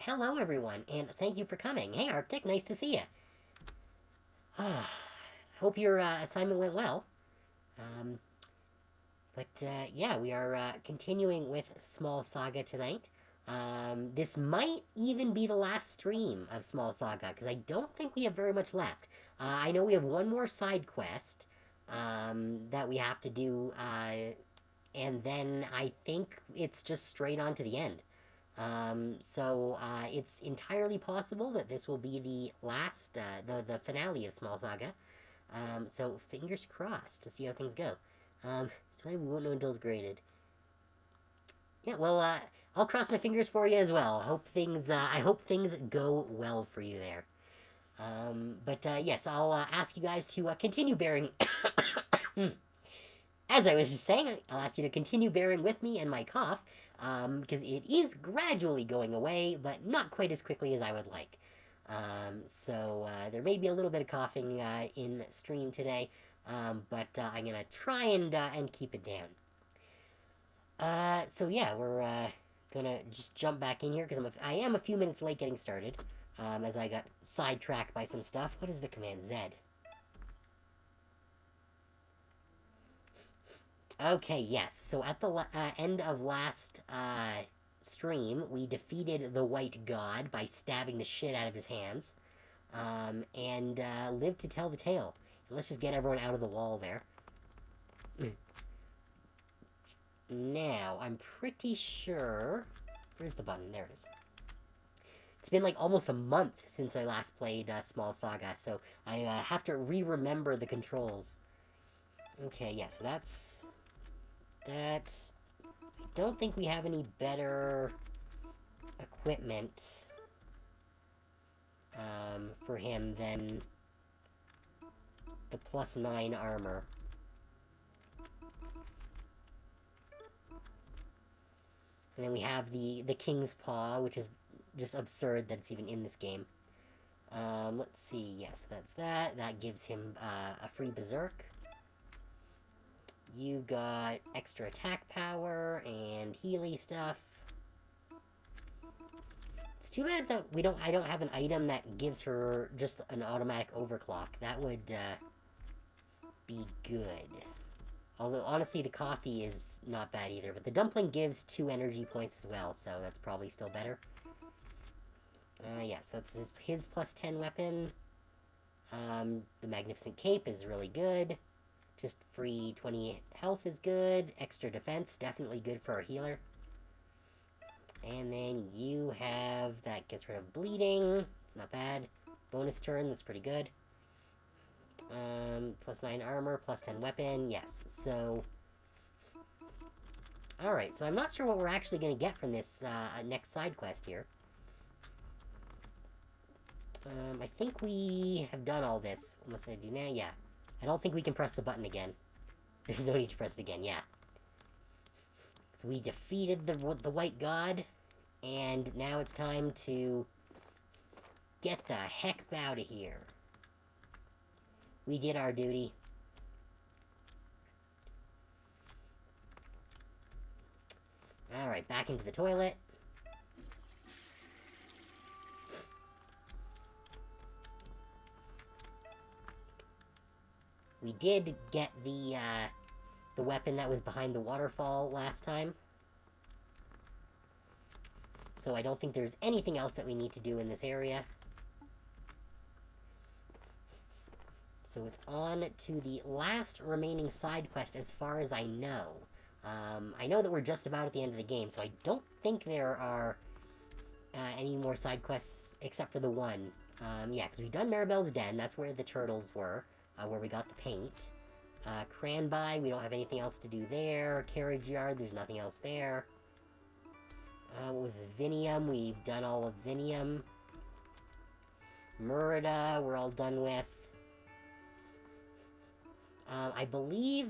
Hello, everyone, and thank you for coming. Hey, Arctic, nice to see you. Hope your assignment went well. Um, yeah, we are continuing with Small Saga tonight. This might even be the last stream of Small Saga, because I don't think we have very much left. I know we have one more side quest that we have to do, and then I think it's just straight on to the end. It's entirely possible that this will be the last, the finale of Small Saga. So fingers crossed to see how things go. So we won't know until it's graded. Yeah, well, I'll cross my fingers for you as well. I hope things go well for you there. Yes, I'll ask you guys to continue bearing. As I was just saying, I'll ask you to continue bearing with me and my cough, because it is gradually going away, but not quite as quickly as I would like. There may be a little bit of coughing in stream today, but I'm gonna try and keep it down. Yeah, we're gonna just jump back in here because I am a few minutes late getting started, as I got sidetracked by some stuff. What is the command Z? Okay, yes. So at the end of last stream, we defeated the White God by stabbing the shit out of his hands, and lived to tell the tale. And let's just get everyone out of the wall there. Now, I'm pretty sure... Where's the button? There it is. It's been like almost a month since I last played Small Saga, so I have to re-remember the controls. Okay, yeah, so that's... That... I don't think we have any better equipment for him than the +9 armor. And then we have the King's Paw, which is just absurd that it's even in this game. Let's see, yes, that's that. That gives him a free Berserk. You got extra attack power and Healy stuff. It's too bad that I don't have an item that gives her just an automatic overclock. That would be good. Although, honestly, the coffee is not bad either. But the dumpling gives 2 energy points as well, so that's probably still better. Yes, that's his +10 weapon. The Magnificent Cape is really good. Just free 20 health is good. Extra defense, definitely good for our healer. And then you have... That gets rid of bleeding. Not bad. Bonus turn, that's pretty good. +9 armor, +10 weapon, yes. So... Alright, so I'm not sure what we're actually going to get from this next side quest here. I think we have done all this. What must I do now? Yeah. I don't think we can press the button again. There's no need to press it again, yeah. So we defeated the White God, and now it's time to get the heck out of here. We did our duty. Alright, back into the toilet. We did get the weapon that was behind the waterfall last time. So I don't think there's anything else that we need to do in this area. So it's on to the last remaining side quest as far as I know. I know that we're just about at the end of the game, so I don't think there are any more side quests except for the one. Yeah, because we've done Maribel's Den, that's where the turtles were, where we got the paint. Cranby, we don't have anything else to do there. Carriage Yard, there's nothing else there. What was this? Vinium, we've done all of Vinium. Murida, we're all done with. I believe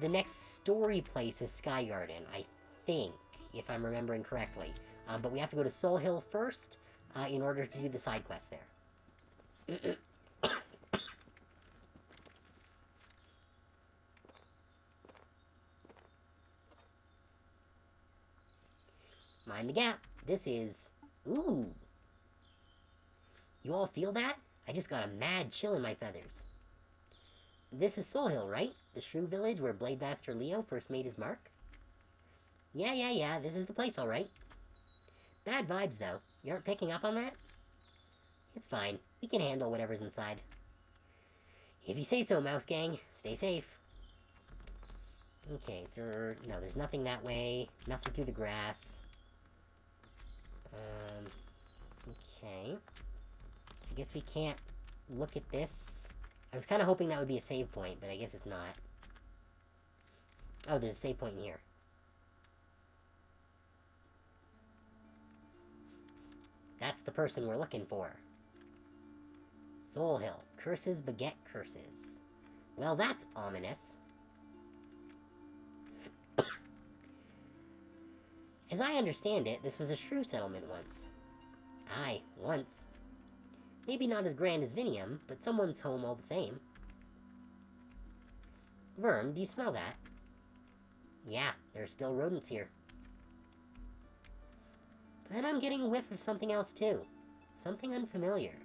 the next story place is Sky Garden, I think, if I'm remembering correctly. But we have to go to Soul Hill first, in order to do the side quest there. Mind the gap. This is... Ooh, You all feel that? I just got a mad chill in my feathers. This is Soul Hill, right? The Shrew Village where Blade Master Leo first made his mark? Yeah, this is the place, alright. Bad vibes, though. You aren't picking up on that? It's fine. We can handle whatever's inside. If you say so, Mouse Gang. Stay safe. Okay, so... No, there's nothing that way. Nothing through the grass. Okay. I guess we can't look at this. I was kind of hoping that would be a save point, but I guess it's not. Oh, there's a save point in here. That's the person we're looking for. Soul Hill. Curses beget curses. Well, that's ominous. As I understand it, this was a shrew settlement once. Aye, once. Maybe not as grand as Vinium, but someone's home all the same. Verm, do you smell that? Yeah, there are still rodents here. But I'm getting a whiff of something else too. Something unfamiliar.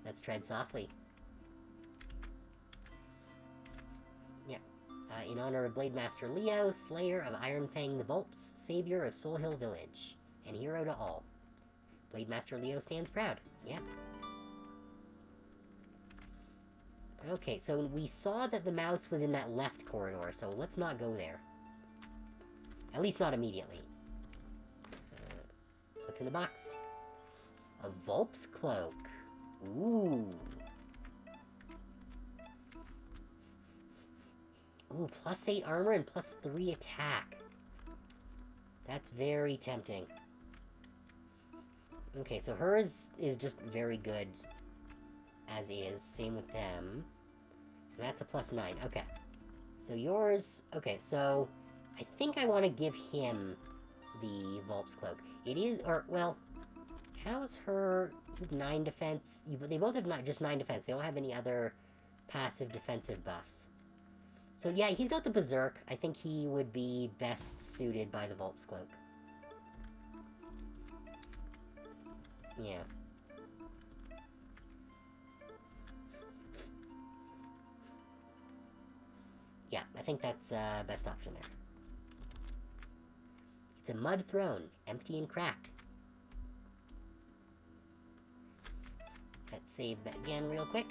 Let's tread softly. Yeah. In honor of Blade Master Leo, Slayer of Ironfang the Vulps, Savior of Soul Hill Village, and hero to all. Blade Master Leo stands proud. Yeah. Okay, so we saw that the mouse was in that left corridor, so let's not go there. At least not immediately. What's in the box? A Vulp's cloak. Ooh. Ooh, +8 armor and +3 attack. That's very tempting. Okay, so hers is just very good as is. Same with them. And that's a +9. Okay. So yours... Okay, so I think I want to give him the Vulp's Cloak. It is... Or, well... How's her... 9 defense? They both have not just 9 defense. They don't have any other passive defensive buffs. So yeah, he's got the Berserk. I think he would be best suited by the Vulp's Cloak. Yeah. Yeah, I think that's best option there. It's a mud throne, empty and cracked. Let's save that again real quick.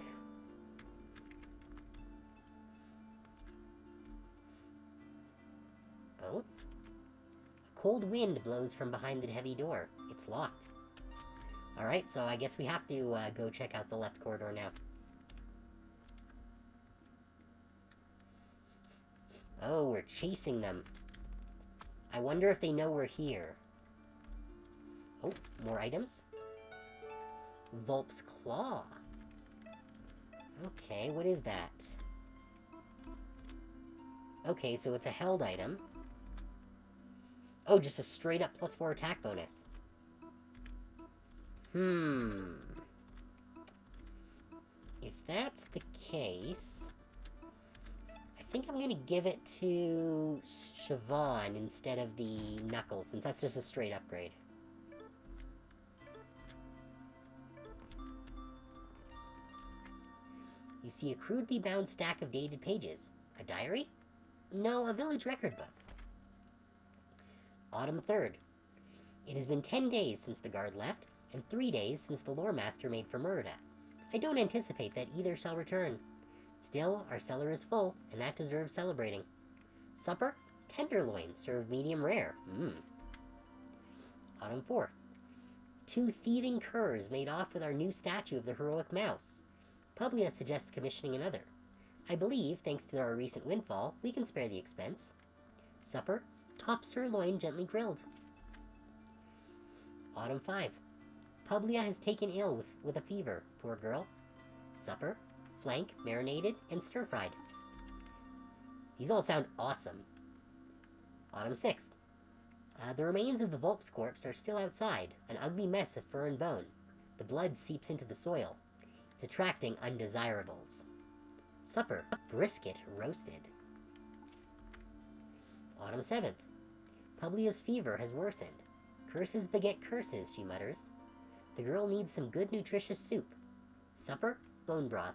Oh? A cold wind blows from behind the heavy door. It's locked. Alright, so I guess we have to go check out the left corridor now. Oh, we're chasing them. I wonder if they know we're here. Oh, more items. Vulp's Claw. Okay, what is that? Okay, so it's a held item. Oh, just a straight up +4 attack bonus. If that's the case... I think I'm gonna give it to Siobhan instead of the Knuckles, since that's just a straight upgrade. You see a crudely bound stack of dated pages. A diary? No, a village record book. Autumn 3rd. It has been 10 days since the guard left, and 3 days since the lore master made for Merida. I don't anticipate that either shall return. Still, our cellar is full, and that deserves celebrating. Supper? Tenderloin, served medium rare. Autumn 4. 2 thieving curs made off with our new statue of the heroic mouse. Publia suggests commissioning another. I believe, thanks to our recent windfall, we can spare the expense. Supper? Top sirloin gently grilled. Autumn 5. Publia has taken ill with a fever, poor girl. Supper? Flank, marinated, and stir-fried. These all sound awesome. Autumn 6th. The remains of the Vulp's corpse are still outside, an ugly mess of fur and bone. The blood seeps into the soil. It's attracting undesirables. Supper, brisket roasted. Autumn 7th. Publia's fever has worsened. Curses beget curses, she mutters. The girl needs some good nutritious soup. Supper, bone broth.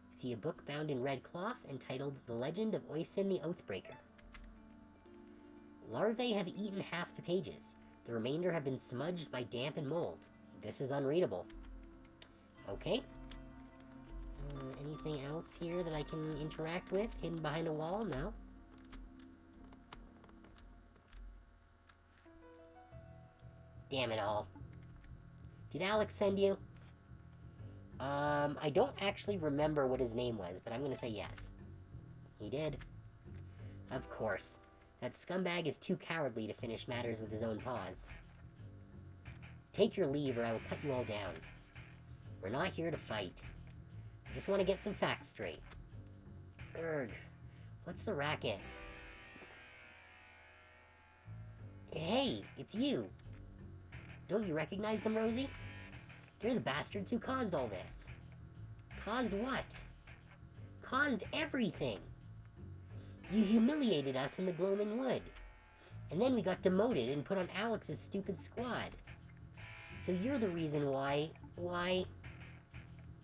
See a book bound in red cloth entitled The Legend of Oisin the Oathbreaker. Larvae have eaten half the pages. The remainder have been smudged by damp and mold. This is unreadable. Okay. Anything else here that I can interact with? Hidden behind a wall? No. Damn it all. Did Alex send you? I don't actually remember what his name was, but I'm gonna say yes. He did. Of course. That scumbag is too cowardly to finish matters with his own paws. Take your leave or I will cut you all down. We're not here to fight. I just want to get some facts straight. Urgh. What's the racket? Hey, it's you. Don't you recognize them, Rosie? They're the bastards who caused all this. Caused what? Caused everything. You humiliated us in the Gloaming Wood. And then we got demoted and put on Alex's stupid squad. So you're the reason why...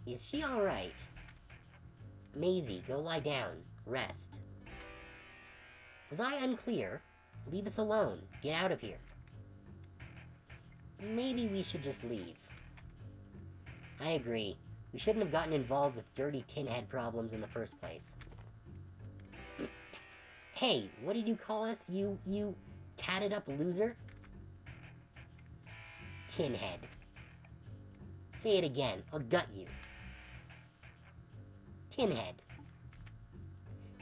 Is she alright? Maisie, go lie down. Rest. Was I unclear? Leave us alone. Get out of here. Maybe we should just leave. I agree. We shouldn't have gotten involved with dirty tin head problems in the first place. Hey, what did you call us, you tatted up loser? Tin head. Say it again, I'll gut you. Tin head.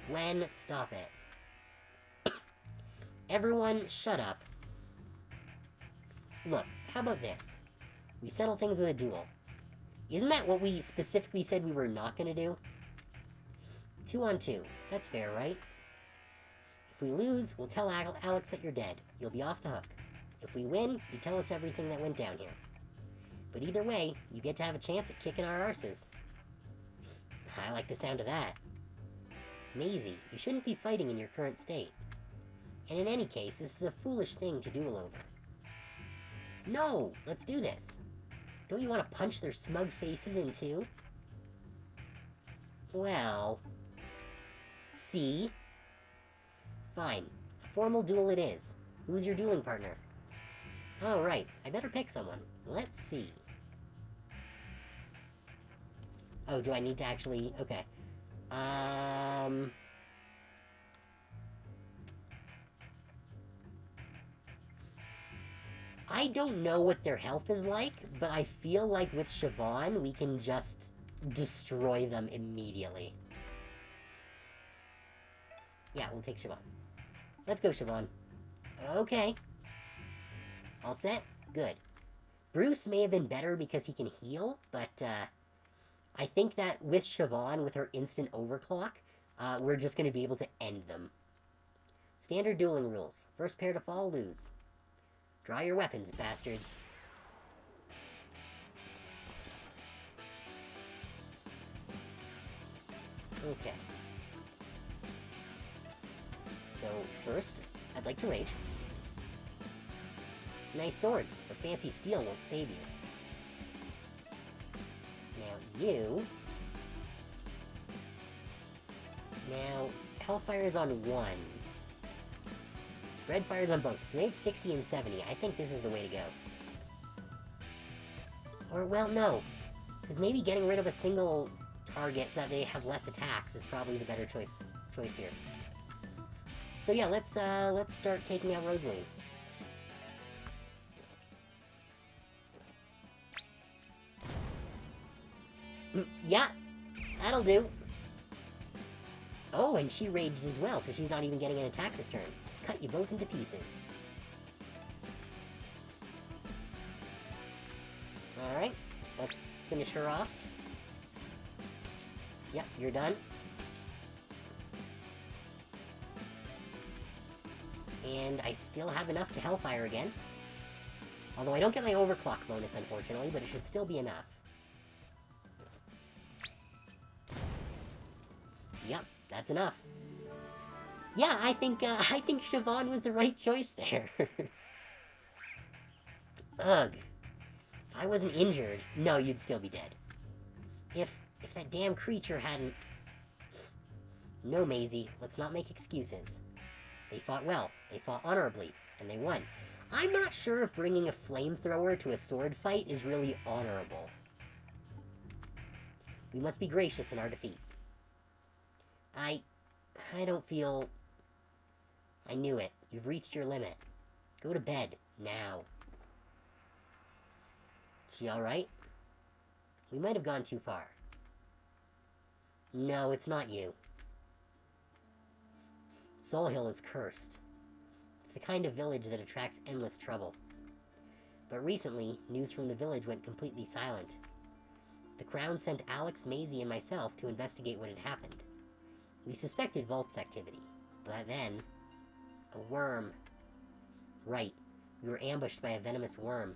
Gwen, stop it. Everyone, shut up. Look, how about this? We settle things with a duel. Isn't that what we specifically said we were not going to do? 2 on 2. That's fair, right? If we lose, we'll tell Alex that you're dead. You'll be off the hook. If we win, you tell us everything that went down here. But either way, you get to have a chance at kicking our arses. I like the sound of that. Maisie, you shouldn't be fighting in your current state. And in any case, this is a foolish thing to duel over. No! Let's do this! Don't you want to punch their smug faces in too? Well... See? Fine. A formal duel it is. Who's your dueling partner? Oh, right. I better pick someone. Let's see. Oh, do I need to actually... Okay. I don't know what their health is like, but I feel like with Siobhan, we can just destroy them immediately. Yeah, we'll take Siobhan. Let's go, Siobhan. Okay. All set? Good. Bruce may have been better because he can heal, but I think that with Siobhan, with her instant overclock, we're just going to be able to end them. Standard dueling rules. First pair to fall, lose. Draw your weapons, bastards. Okay. So, first, I'd like to rage. Nice sword, but fancy steel won't save you. Now, you... Now, Hellfire's on 1. Spread fires on both, so they have 60 and 70. I think this is the way to go. Or, well, no. Because maybe getting rid of a single target so that they have less attacks is probably the better choice here. So yeah, let's start taking out Rosaline. Yeah, that'll do. Oh, and she raged as well, so she's not even getting an attack this turn. Cut you both into pieces. Alright, let's finish her off. Yep, you're done. And I still have enough to Hellfire again. Although I don't get my overclock bonus, unfortunately, but it should still be enough. Yep, that's enough. Yeah, I think Siobhan was the right choice there. Ugh. If I wasn't injured, no, you'd still be dead. If that damn creature hadn't... No, Maisie, let's not make excuses. They fought well, they fought honorably, and they won. I'm not sure if bringing a flamethrower to a sword fight is really honorable. We must be gracious in our defeat. I don't feel... I knew it. You've reached your limit. Go to bed, now. She alright? We might have gone too far. No, it's not you. Soul Hill is cursed. It's the kind of village that attracts endless trouble. But recently, news from the village went completely silent. The Crown sent Alex, Maisie, and myself to investigate what had happened. We suspected Volp's activity, but then... a worm. Right, we were ambushed by a venomous worm.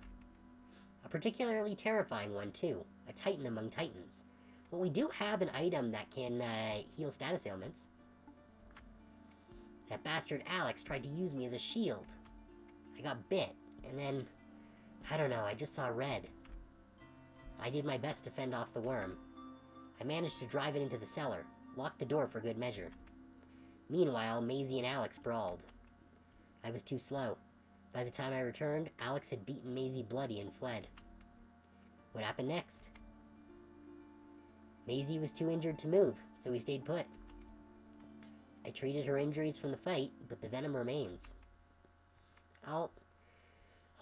A particularly terrifying one, too. A titan among titans. Well, we do have an item that can heal status ailments. That bastard Alex tried to use me as a shield. I got bit, and then... I don't know, I just saw red. I did my best to fend off the worm. I managed to drive it into the cellar, locked the door for good measure. Meanwhile, Maisie and Alex brawled. I was too slow. By the time I returned, Alex had beaten Maisie bloody and fled. What happened next? Maisie was too injured to move, so we stayed put. I treated her injuries from the fight, but the venom remains. I'll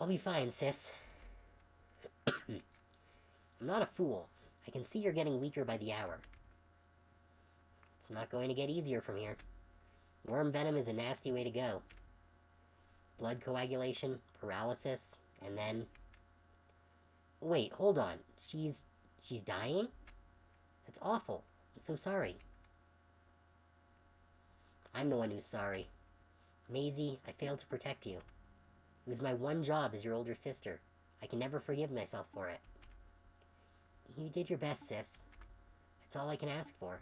be fine, sis. I'm not a fool. I can see you're getting weaker by the hour. It's not going to get easier from here. Worm venom is a nasty way to go. Blood coagulation, paralysis, and then... Wait, hold on. She's dying? That's awful. I'm so sorry. I'm the one who's sorry. Maisie, I failed to protect you. It was my one job as your older sister. I can never forgive myself for it. You did your best, sis. That's all I can ask for.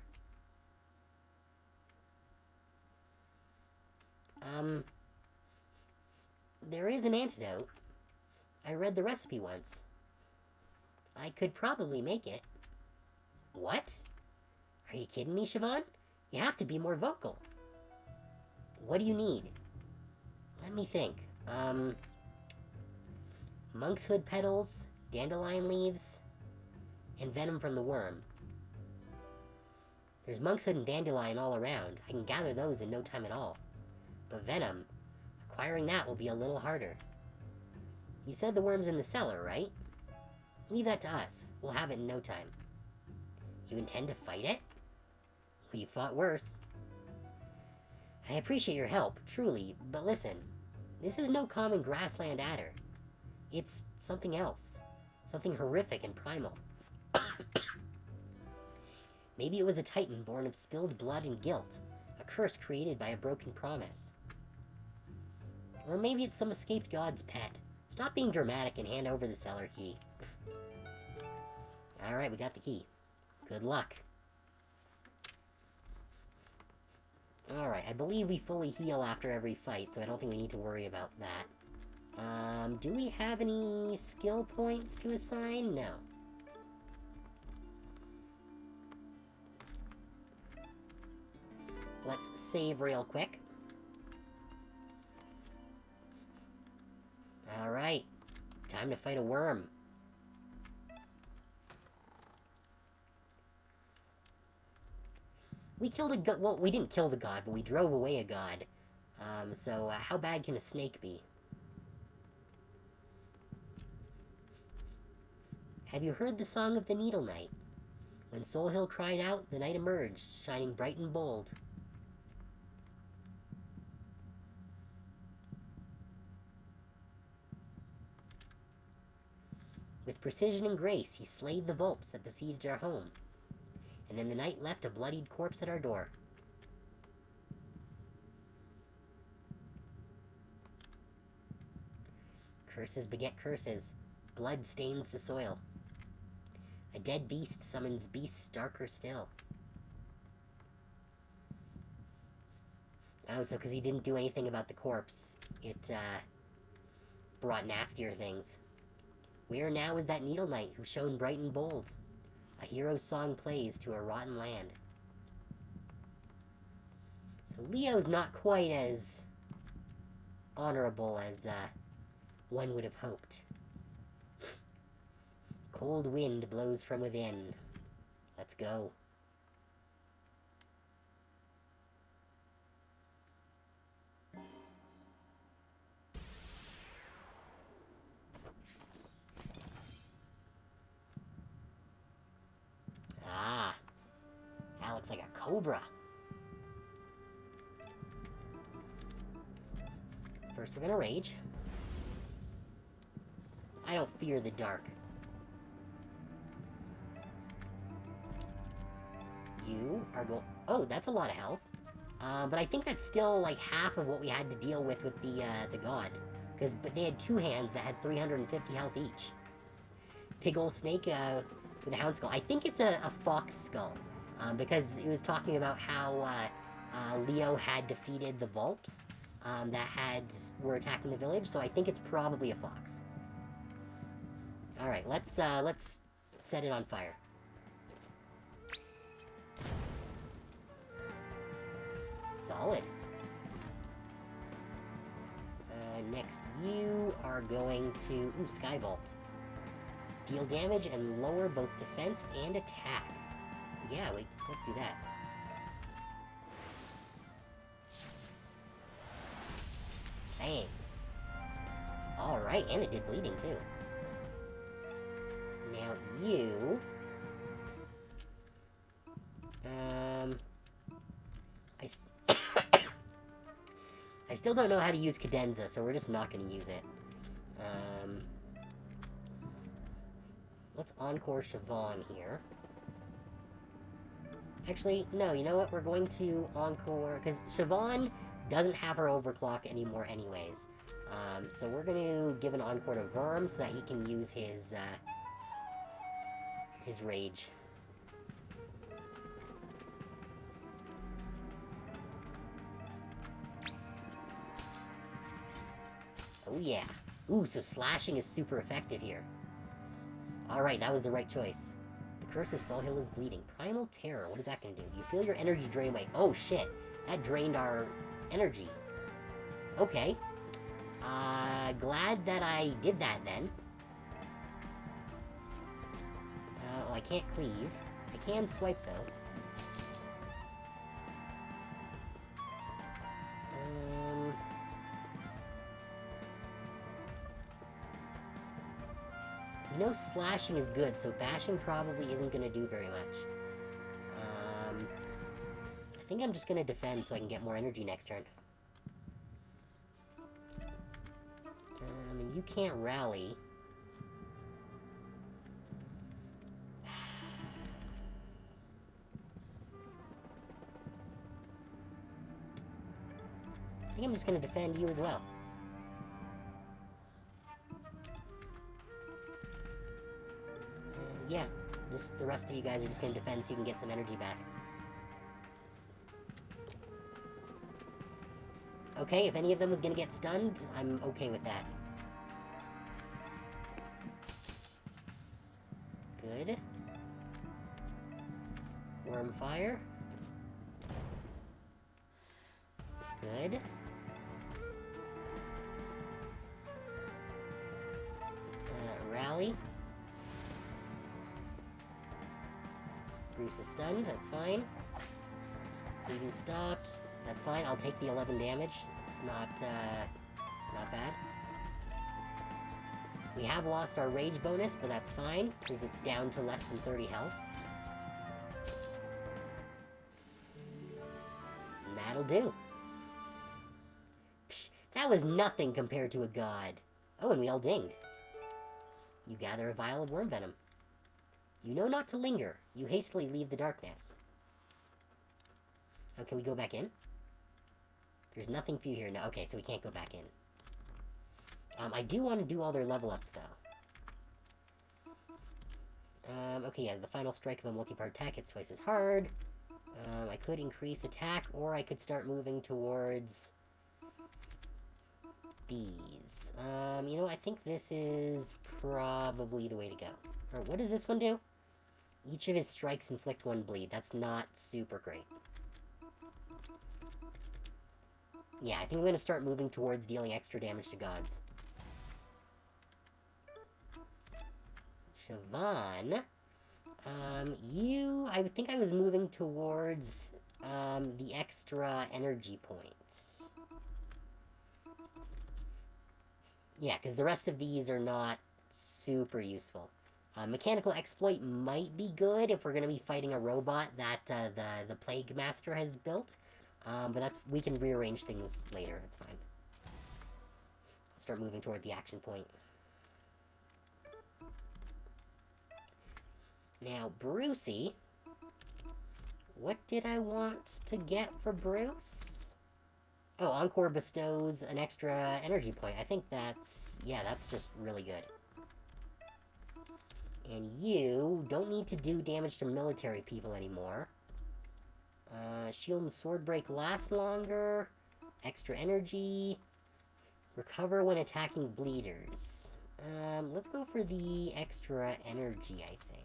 There is an antidote. I read the recipe once. I could probably make it. What? Are you kidding me, Siobhan? You have to be more vocal. What do you need? Let me think. Monk's hood petals, dandelion leaves, and venom from the worm. There's monk's hood and dandelion all around. I can gather those in no time at all. But venom, acquiring that will be a little harder. You said the worm's in the cellar, right? Leave that to us. We'll have it in no time. You intend to fight it? Well, you fought worse. I appreciate your help, truly, but listen. This is no common grassland adder. It's something else. Something horrific and primal. Maybe it was a titan born of spilled blood and guilt. A curse created by a broken promise. Or maybe it's some escaped god's pet. Stop being dramatic and hand over the cellar key. Alright, we got the key. Good luck. Alright, I believe we fully heal after every fight, so I don't think we need to worry about that. Do we have any skill points to assign? No. Let's save real quick. Alright, time to fight a worm. We killed a god. Well, we didn't kill the god, but we drove away a god. So how bad can a snake be? Have you heard the song of the Needle Knight? When Soul Hill cried out, the night emerged, shining bright and bold. With precision and grace, he slayed the Volps that besieged our home. And then the night left a bloodied corpse at our door. Curses beget curses. Blood stains the soil. A dead beast summons beasts darker still. Oh, so because he didn't do anything about the corpse, it, brought nastier things. Where now is that Needle Knight who shone bright and bold? A hero's song plays to a rotten land. So Leo's not quite as honorable as one would have hoped. Cold wind blows from within. Let's go. Ah, that looks like a cobra. First, we're gonna rage. I don't fear the dark. You are going... Oh, that's a lot of health. But I think that's still, like, half of what we had to deal with the god. But they had two hands that had 350 health each. Big ol' snake, with a hound skull. I think it's a fox skull. Because it was talking about how, Leo had defeated the Vulps, that were attacking the village, so I think it's probably a fox. Alright, let's set it on fire. Solid. Next, you are going to... Ooh, Skybolt. Deal damage and lower both defense and attack. Yeah, wait, let's do that. Bang. Alright, and it did bleeding, too. Now you... I still don't know how to use Cadenza, so we're just not going to use it. Let's Encore Siobhan here. Actually, no, you know what? We're going to Encore... Because Siobhan doesn't have her overclock anymore anyways. So we're going to give an Encore to Verm so that he can use his rage. Oh yeah. Ooh, so slashing is super effective here. Alright, that was the right choice. The Curse of Soul Hill is bleeding. Primal Terror, what is that gonna do? You feel your energy drain away. Oh shit, that drained our energy. Okay. Glad that I did that then. Well, I can't cleave. I can swipe though. You know slashing is good, so bashing probably isn't going to do very much. I think I'm just going to defend so I can get more energy next turn. And you can't rally. I think I'm just going to defend you as well. Yeah, just the rest of you guys are just going to defend so you can get some energy back. Okay, if any of them was going to get stunned, I'm okay with that. Good. Wormfire. Good. Rally. Bruce is stunned, that's fine. Bleeding stops, that's fine. I'll take the 11 damage. It's not bad. We have lost our rage bonus, but that's fine, because it's down to less than 30 health. And that'll do. Psh, that was nothing compared to a god. Oh, and we all dinged. You gather a vial of worm venom. You know not to linger. You hastily leave the darkness. Oh, can we go back in? There's nothing for you here. No, okay, so we can't go back in. I do want to do all their level ups, though. Okay, yeah, the final strike of a multi-part attack hits twice as hard. I could increase attack, or I could start moving towards... these. You know, I think this is probably the way to go. Or what does this one do? Each of his strikes inflict 1 bleed. That's not super great. Yeah, I think I'm going to start moving towards dealing extra damage to gods. Siobhan, I would think I was moving towards, the extra energy points. Yeah, because the rest of these are not super useful. Mechanical Exploit might be good if we're going to be fighting a robot that, the Plague Master has built. But we can rearrange things later, it's fine. I'll start moving toward the action point. Now, Brucey. What did I want to get for Bruce? Oh, Encore bestows an extra energy point. I think that's just really good. And you don't need to do damage to military people anymore. Shield and Sword Break last longer. Extra energy. Recover when attacking bleeders. Let's go for the extra energy, I think.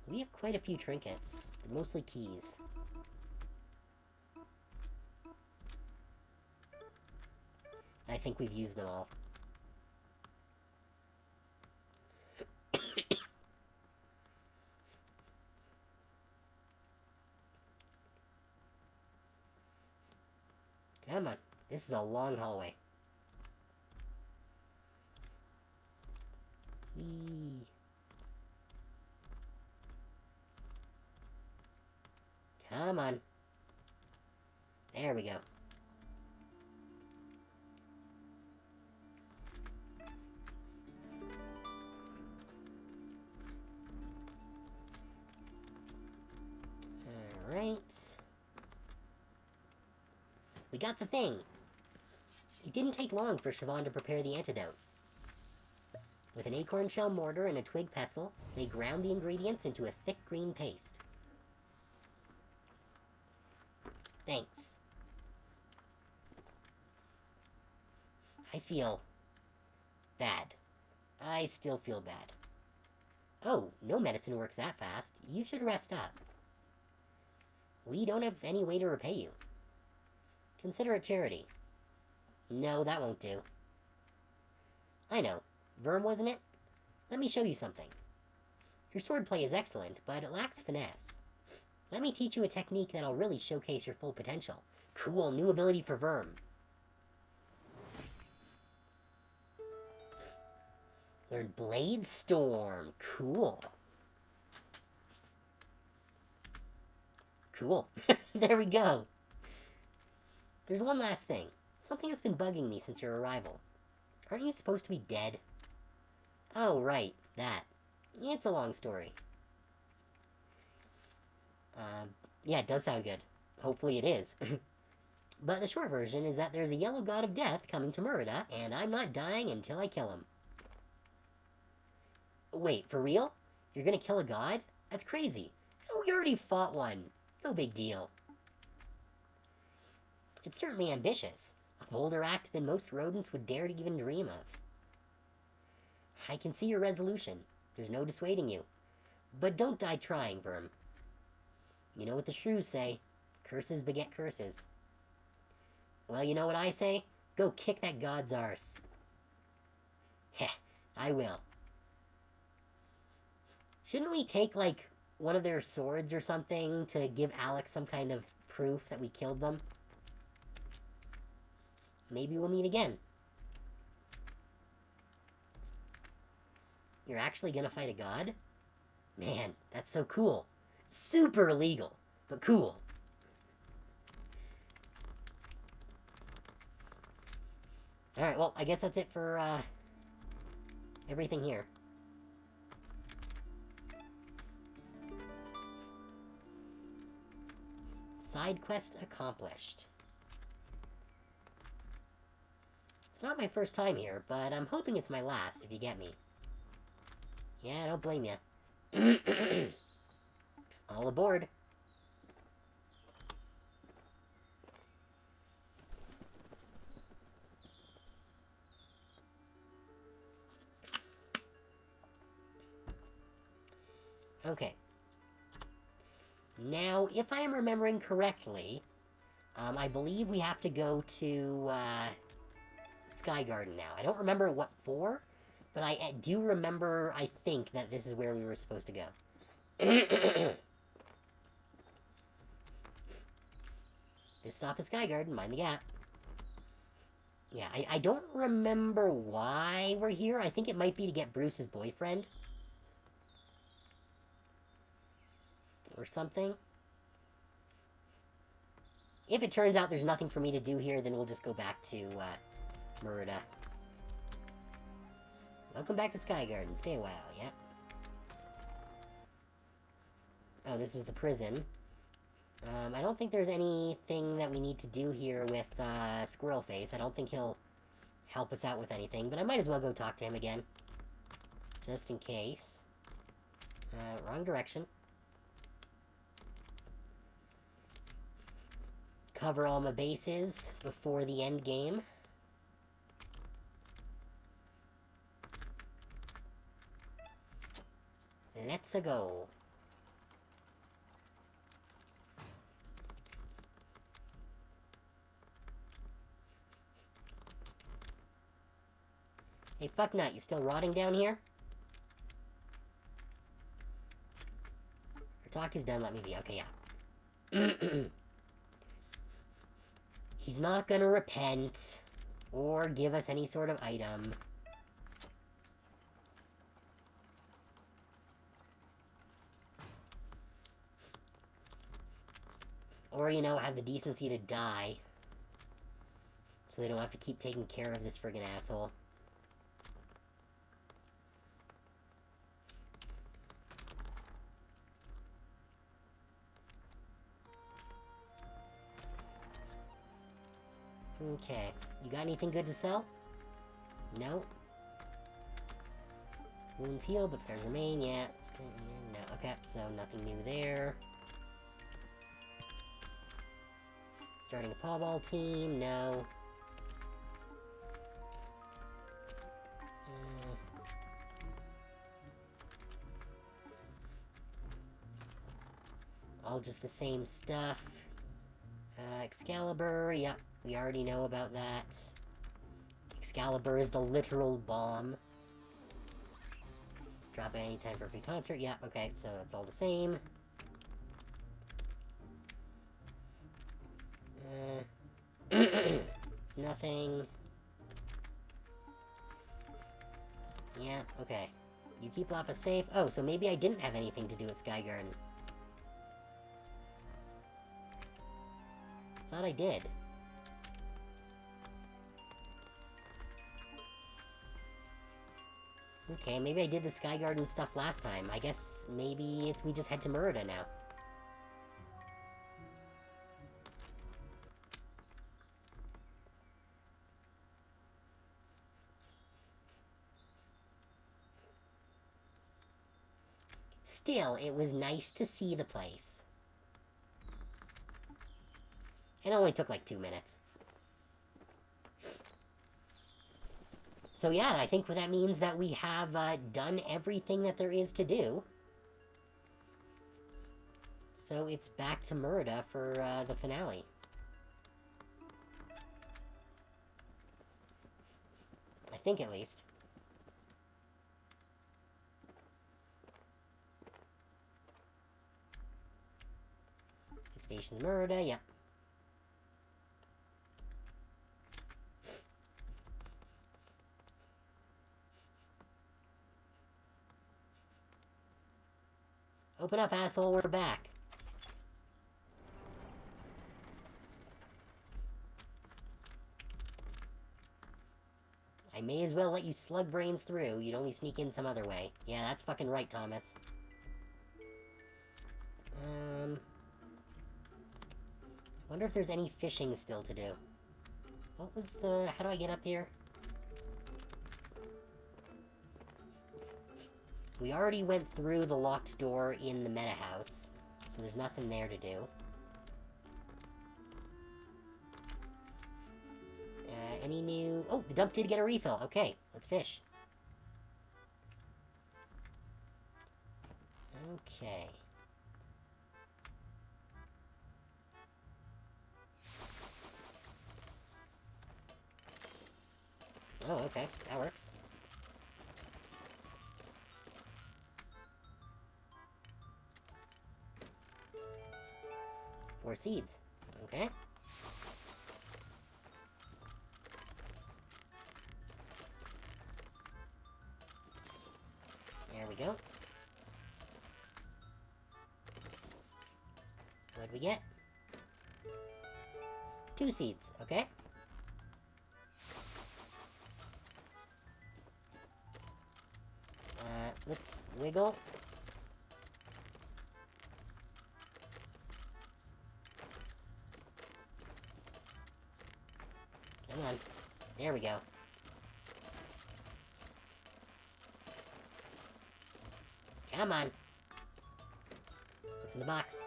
We have quite a few trinkets. They're mostly keys. I think we've used them all. Come on. This is a long hallway. Whee. Come on. There we go. Alright. We got the thing. It didn't take long for Siobhan to prepare the antidote. With an acorn shell mortar and a twig pestle, they ground the ingredients into a thick green paste. Thanks. I feel bad. I still feel bad. Oh, no medicine works that fast. You should rest up. We don't have any way to repay you. Consider it charity. No, that won't do. I know. Verm, wasn't it? Let me show you something. Your swordplay is excellent, but it lacks finesse. Let me teach you a technique that'll really showcase your full potential. Cool, new ability for Verm. Learn Blade Storm. Cool. Cool. There we go. There's one last thing. Something that's been bugging me since your arrival. Aren't you supposed to be dead? Oh, right. That. It's a long story. Yeah, it does sound good. Hopefully it is. But the short version is that there's a yellow god of death coming to Merida, and I'm not dying until I kill him. Wait, for real? You're gonna kill a god? That's crazy. Oh, we already fought one. No big deal. It's certainly ambitious. A bolder act than most rodents would dare to even dream of. I can see your resolution. There's no dissuading you. But don't die trying, Verm. You know what the shrews say. Curses beget curses. Well, you know what I say? Go kick that god's arse. Heh, I will. Shouldn't we take, like, one of their swords or something to give Alex some kind of proof that we killed them? Maybe we'll meet again. You're actually gonna fight a god? Man, that's so cool. Super illegal, but cool. Alright, well, I guess that's it for, everything here. Side quest accomplished. It's not my first time here, but I'm hoping it's my last, if you get me. Yeah, I don't blame you. All aboard. Okay. Now, if I am remembering correctly, I believe we have to go to, Sky Garden now. I don't remember what for, but I do remember, I think, that this is where we were supposed to go. This stop is Sky Garden, mind the gap. Yeah, I don't remember why we're here. I think it might be to get Bruce's boyfriend. Or something. If it turns out there's nothing for me to do here, then we'll just go back to, Merida. Welcome back to Sky Garden. Stay a while, yeah? Oh, this was the prison. I don't think there's anything that we need to do here with, Squirrel Face. I don't think he'll help us out with anything, but I might as well go talk to him again. Just in case. Wrong direction. Cover all my bases before the end game. Let's-a go. Hey, fucknut, you still rotting down here? Our talk is done, let me be. Okay, yeah. He's not gonna repent, or give us any sort of item. Or, you know, have the decency to die. So they don't have to keep taking care of this friggin' asshole. Okay. You got anything good to sell? No? Wounds heal, but scars remain. Yeah. No. Okay, so nothing new there. Starting a pawball team? No. All just the same stuff. Excalibur, yep, we already know about that. Excalibur is the literal bomb. Drop it anytime for a free concert, yep, okay, so it's all the same. Nothing. Yeah, okay. You keep Lapa safe. Oh, so maybe I didn't have anything to do at Sky Garden. Thought I did. Okay, maybe I did the Sky Garden stuff last time. I guess maybe we just head to Merida now. Still, it was nice to see the place. It only took like 2 minutes. So yeah, I think that means that we have done everything that there is to do. So it's back to Merida for the finale. I think, at least. Station Merida, yep. Open up, asshole, we're back. I may as well let you slug brains through. You'd only sneak in some other way. Yeah, that's fucking right, Thomas. Wonder if there's any fishing still to do. What was the... How do I get up here? We already went through the locked door in the meta house. so there's nothing there to do. Any new... Oh, the dump did get a refill. Okay, let's fish. Okay. Oh, okay. That works. Four seeds. Okay. There we go. What'd we get? 2 seeds. Okay. Let's wiggle. Come on. There we go. Come on. What's in the box?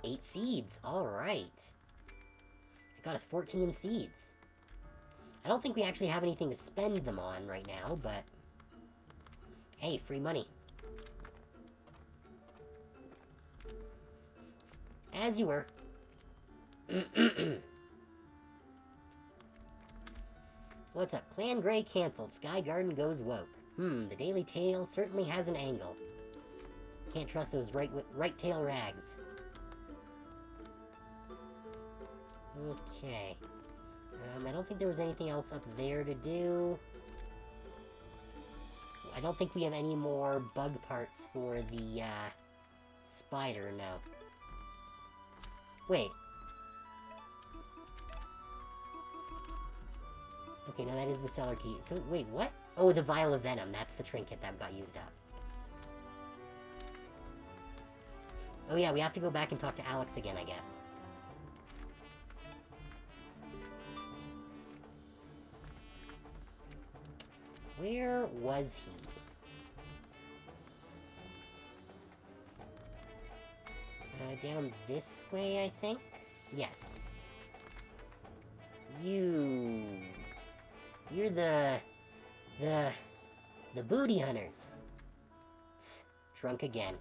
8 seeds. Alright. It got us 14 seeds. I don't think we actually have anything to spend them on right now, but... Hey, free money. As you were. What's up? Clan Grey cancelled. Sky Garden goes woke. The Daily Tale certainly has an angle. Can't trust those right tail rags. Okay. I don't think there was anything else up there to do. I don't think we have any more bug parts for the, spider, no. Wait. Okay, no, that is the cellar key. So, wait, what? Oh, the vial of venom. That's the trinket that got used up. Oh yeah, we have to go back and talk to Alex again, I guess. Where was he? Down this way, I think? Yes. You're the booty hunters. Drunk again.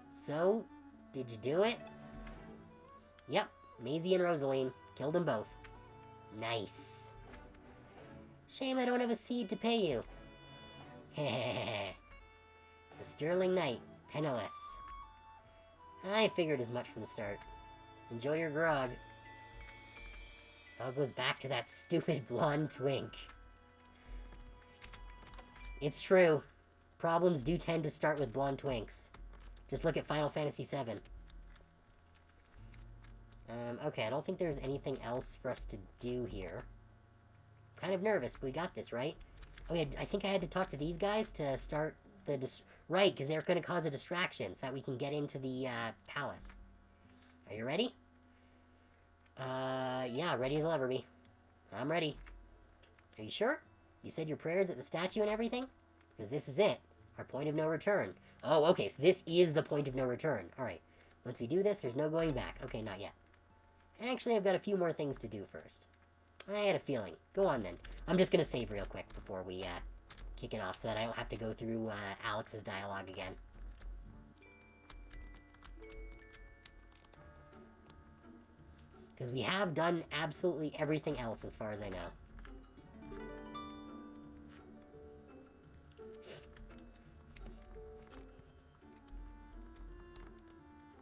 So, did you do it? Yep, Maisie and Rosaline. Killed them both. Nice. Shame I don't have a seed to pay you. Hehehe. The Sterling Knight, penniless. I figured as much from the start. Enjoy your grog. It all goes back to that stupid blonde twink. It's true. Problems do tend to start with blonde twinks. Just look at Final Fantasy VII. Okay, I don't think there's anything else for us to do here. Kind of nervous, but we got this, right? Oh yeah, I think I had to talk to these guys to start the right, because they're going to cause a distraction so that we can get into the, palace. Are you ready? Yeah, ready as I'll ever be. I'm ready. Are you sure? You said your prayers at the statue and everything? Because this is it. Our point of no return. Oh, okay, so this is the point of no return. Alright. Once we do this, there's no going back. Okay, not yet. Actually, I've got a few more things to do first. I had a feeling. Go on, then. I'm just gonna save real quick before we, kick it off so that I don't have to go through, Alex's dialogue again. Because we have done absolutely everything else as far as I know.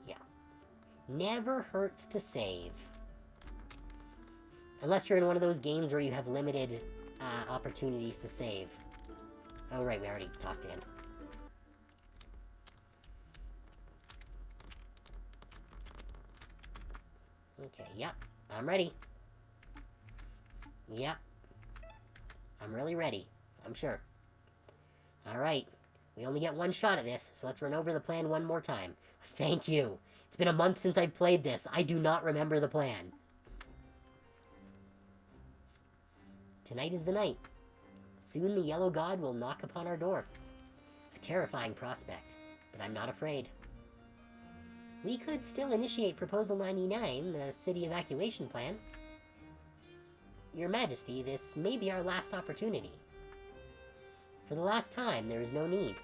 Yeah. Never hurts to save. Unless you're in one of those games where you have limited opportunities to save. Oh, right, we already talked to him. Okay, yep. I'm ready. Yep. I'm really ready. I'm sure. Alright. We only get one shot at this, so let's run over the plan one more time. Thank you. It's been a month since I've played this. I do not remember the plan. Tonight is the night. Soon the Yellow God will knock upon our door. A terrifying prospect, but I'm not afraid. We could still initiate Proposal 99, the city evacuation plan. Your Majesty, this may be our last opportunity. For the last time, there is no need.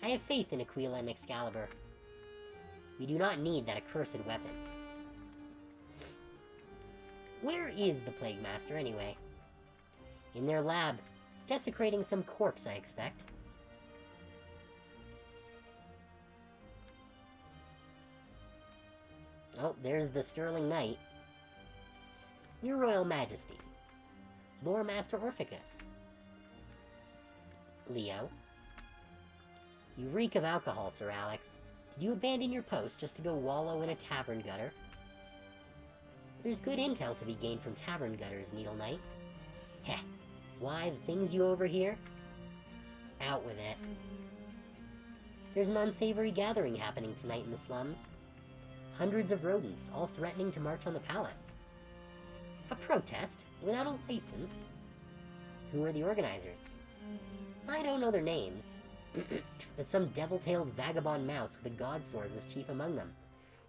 I have faith in Aquila and Excalibur. We do not need that accursed weapon. Where is the Plague Master, anyway? In their lab, desecrating some corpse, I expect. Oh, there's the Sterling Knight. Your Royal Majesty, Lore Master Orpheus. Leo. You reek of alcohol, Sir Alex. Did you abandon your post just to go wallow in a tavern gutter? There's good intel to be gained from tavern gutters, Needle Knight. Heh. Why, the things you overhear? Out with it. There's an unsavory gathering happening tonight in the slums. Hundreds of rodents, all threatening to march on the palace. A protest, without a license. Who are the organizers? I don't know their names, but some devil-tailed vagabond mouse with a god sword was chief among them.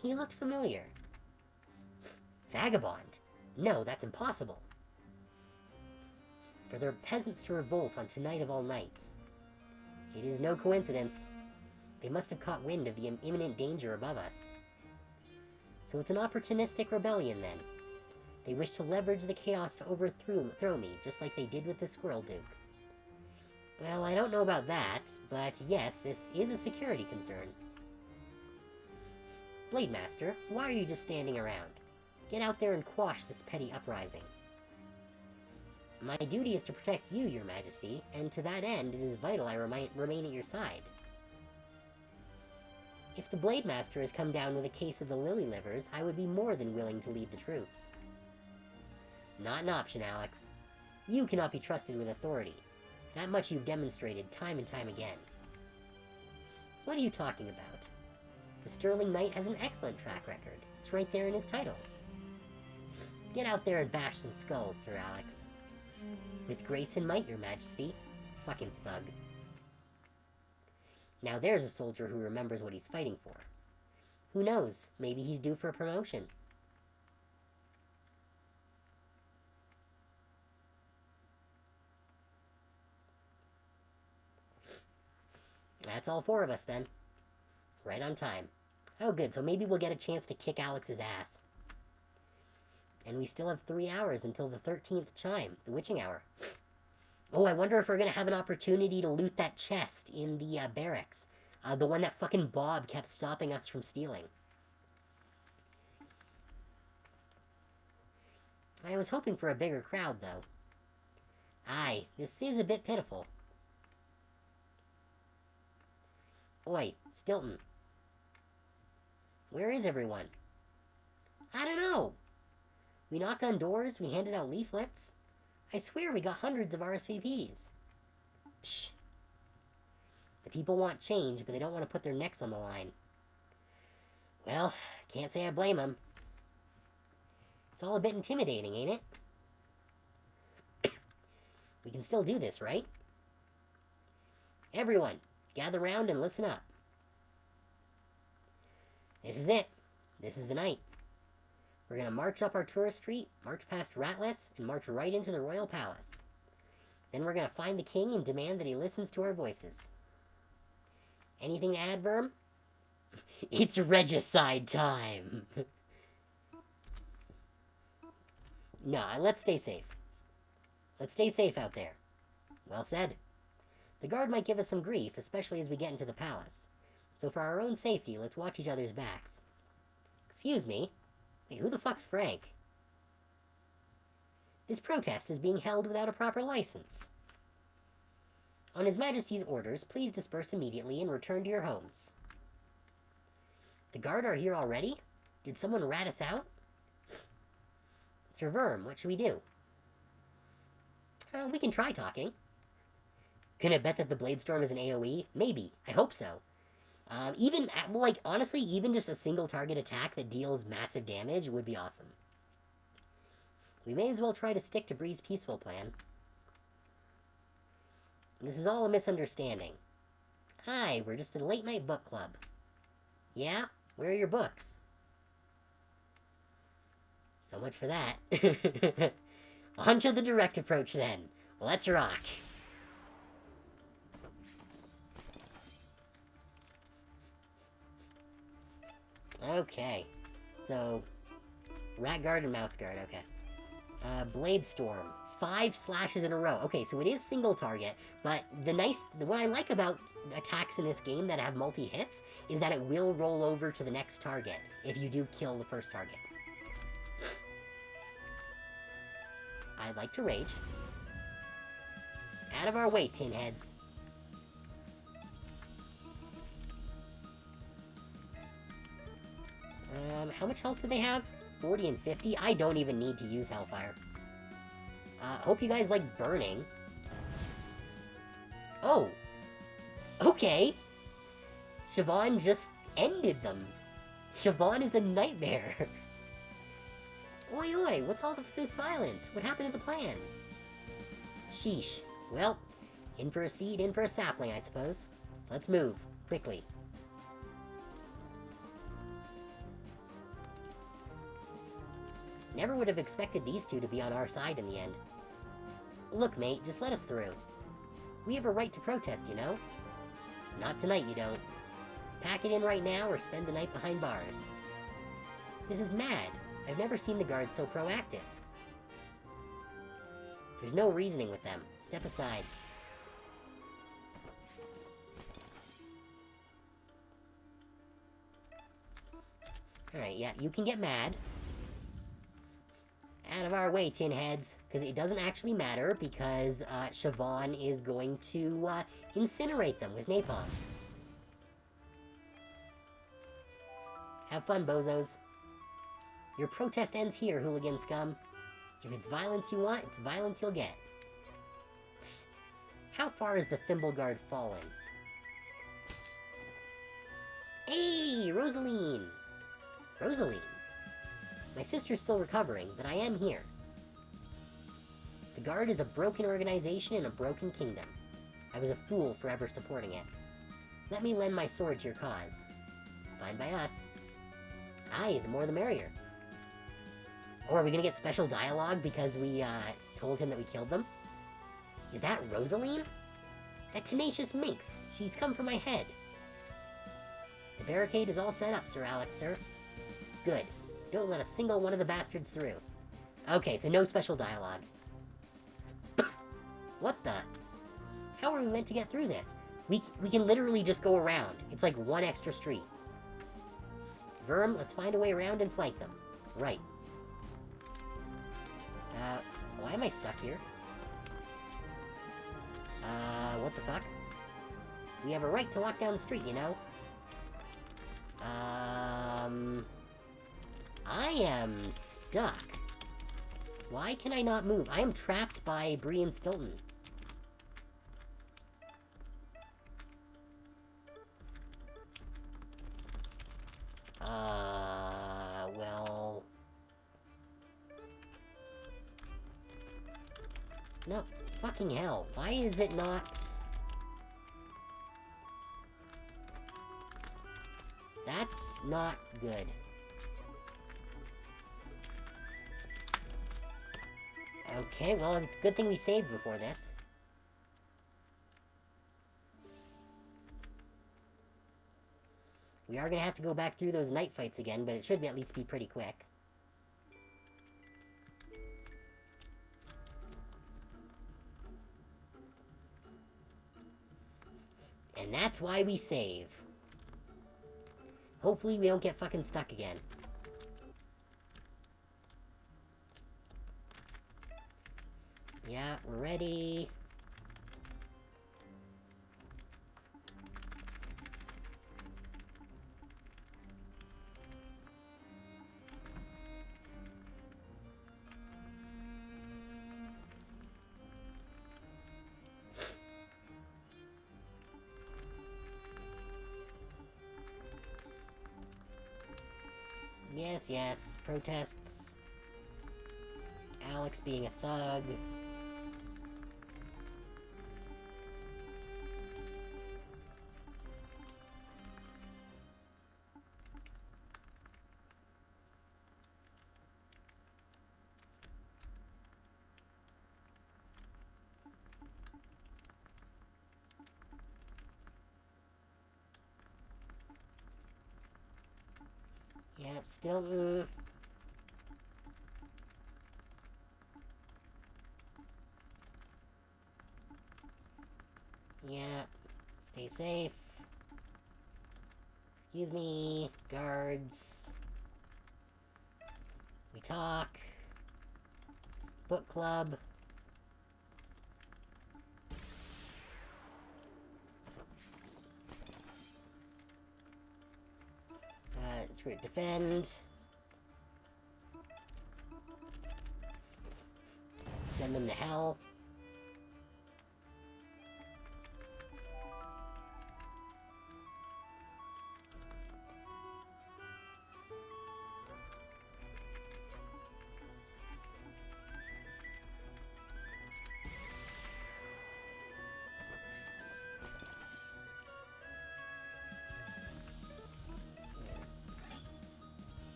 He looked familiar. Vagabond? No, that's impossible. For their peasants to revolt on tonight of all nights. It is no coincidence. They must have caught wind of the imminent danger above us. So it's an opportunistic rebellion, then. They wish to leverage the chaos to overthrow me, just like they did with the Squirrel Duke. Well, I don't know about that, but yes, this is a security concern. Blade Master, why are you just standing around? Get out there and quash this petty uprising. My duty is to protect you, Your Majesty, and to that end, it is vital I remain at your side. If the Blade Master has come down with a case of the lily livers, I would be more than willing to lead the troops. Not an option, Alex. You cannot be trusted with authority. That much you've demonstrated time and time again. What are you talking about? The Sterling Knight has an excellent track record. It's right there in his title. Get out there and bash some skulls, Sir Alex. With grace and might, Your Majesty. Fucking thug. Now there's a soldier who remembers what he's fighting for. Who knows? Maybe he's due for a promotion. That's all four of us, then. Right on time. Oh, good, so maybe we'll get a chance to kick Alex's ass. And we still have 3 hours until the 13th chime, the witching hour. Oh, I wonder if we're going to have an opportunity to loot that chest in the barracks. The one that fucking Bob kept stopping us from stealing. I was hoping for a bigger crowd, though. Aye, this is a bit pitiful. Oi, Stilton. Where is everyone? I don't know. We knocked on doors, we handed out leaflets. I swear we got hundreds of RSVPs. Psh. The people want change, but they don't want to put their necks on the line. Well, can't say I blame them. It's all a bit intimidating, ain't it? We can still do this, right? Everyone, gather round and listen up. This is it. This is the night. We're going to march up our tourist street, march past Ratless, and march right into the royal palace. Then we're going to find the king and demand that he listens to our voices. Anything to add, Verm? It's regicide time! No, let's stay safe. Let's stay safe out there. Well said. The guard might give us some grief, especially as we get into the palace. So for our own safety, let's watch each other's backs. Excuse me? Wait, who the fuck's Frank? This protest is being held without a proper license. On His Majesty's orders, please disperse immediately and return to your homes. The guard are here already? Did someone rat us out? Sir Verm, what should we do? We can try talking. Gonna bet that the Blade Storm is an AoE? Maybe. I hope so. Honestly, even just a single target attack that deals massive damage would be awesome. We may as well try to stick to Bree's peaceful plan. This is all a misunderstanding. Hi, we're just a late-night book club. Yeah? Where are your books? So much for that. On to the direct approach, then. Let's rock. Okay. So, Rat Guard and Mouse Guard, okay. Blade Storm. 5 slashes in a row. Okay, so it is single target, but what I like about attacks in this game that have multi-hits is that it will roll over to the next target if you do kill the first target. I'd like to rage. Out of our way, tin heads. How much health do they have? 40 and 50? I don't even need to use Hellfire. Hope you guys like burning. Oh! Okay! Siobhan just ended them. Siobhan is a nightmare. Oi oi, what's all this violence? What happened to the plan? Sheesh. Well, in for a seed, in for a sapling, I suppose. Let's move, quickly. Never would have expected these two to be on our side in the end. Look, mate, just let us through. We have a right to protest, you know? Not tonight, you don't. Pack it in right now or spend the night behind bars. This is mad. I've never seen the guards so proactive. There's no reasoning with them. Step aside. Alright, yeah, you can get mad. Out of our way, tin heads. Because it doesn't actually matter, because Siobhan is going to incinerate them with napalm. Have fun, bozos. Your protest ends here, hooligan scum. If it's violence you want, it's violence you'll get. Tch. How far has the Thimble Guard fallen? Hey, Rosaline! Rosaline. My sister's still recovering, but I am here. The Guard is a broken organization in a broken kingdom. I was a fool for ever supporting it. Let me lend my sword to your cause. Fine by us. Aye, the more the merrier. Or are we gonna get special dialogue because we, told him that we killed them? Is that Rosaline? That tenacious minx. She's come for my head. The barricade is all set up, Sir Alex, sir. Good. Don't let a single one of the bastards through. Okay, so no special dialogue. What the? How are we meant to get through this? We can literally just go around. It's like one extra street. Verm, let's find a way around and flank them. Right. Why am I stuck here? What the fuck? We have a right to walk down the street, you know? I am stuck. Why can I not move? I am trapped by Bree and Stilton. Well... No, fucking hell. Why is it not... That's not good. Okay, well, it's a good thing we saved before this. We are gonna have to go back through those night fights again, but it should at least be pretty quick. And that's why we save. Hopefully we don't get fucking stuck again. Yeah, we're ready. Yes, yes, protests. Alex being a thug. Yep, still... Yeah, stay safe. Excuse me, guards. We talk. Book club. Screw it, defend. Send them to hell.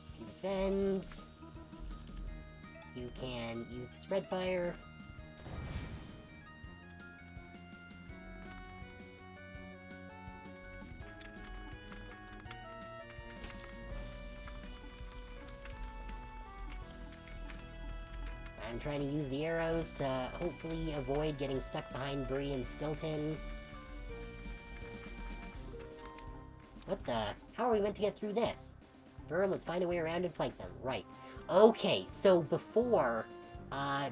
If you defend, you can use the spread fire. I'm trying to use the arrows to hopefully avoid getting stuck behind Bree and Stilton. What the? How are we meant to get through this? Firm, let's find a way around and flank them. Right. Okay, so before,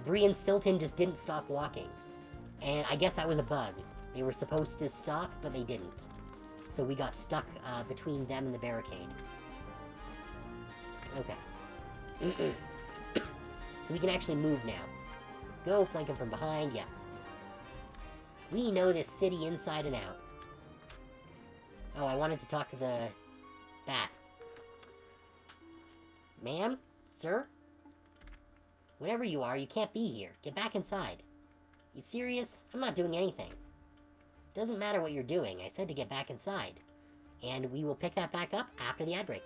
Bree and Stilton just didn't stop walking. And I guess that was a bug. They were supposed to stop, but they didn't. So we got stuck between them and the barricade. Okay. So we can actually move now. Go, flank them from behind, yeah. We know this city inside and out. Oh, I wanted to talk to the bat. Ma'am? Sir? Whatever you are, you can't be here. Get back inside. You serious? I'm not doing anything. Doesn't matter what you're doing. I said to get back inside. And we will pick that back up after the ad break.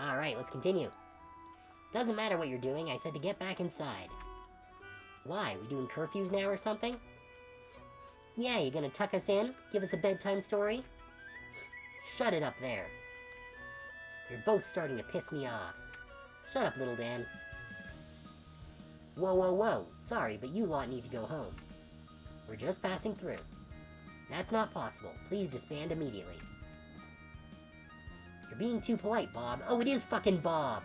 Alright, let's continue. Doesn't matter what you're doing, I said to get back inside. Why, we doing curfews now or something? Yeah, you gonna tuck us in? Give us a bedtime story? Shut it up there. You're both starting to piss me off. Shut up, little Dan. Whoa, whoa, whoa. Sorry, but you lot need to go home. We're just passing through. That's not possible. Please disband immediately. You're being too polite, Bob. Oh, it is fucking Bob!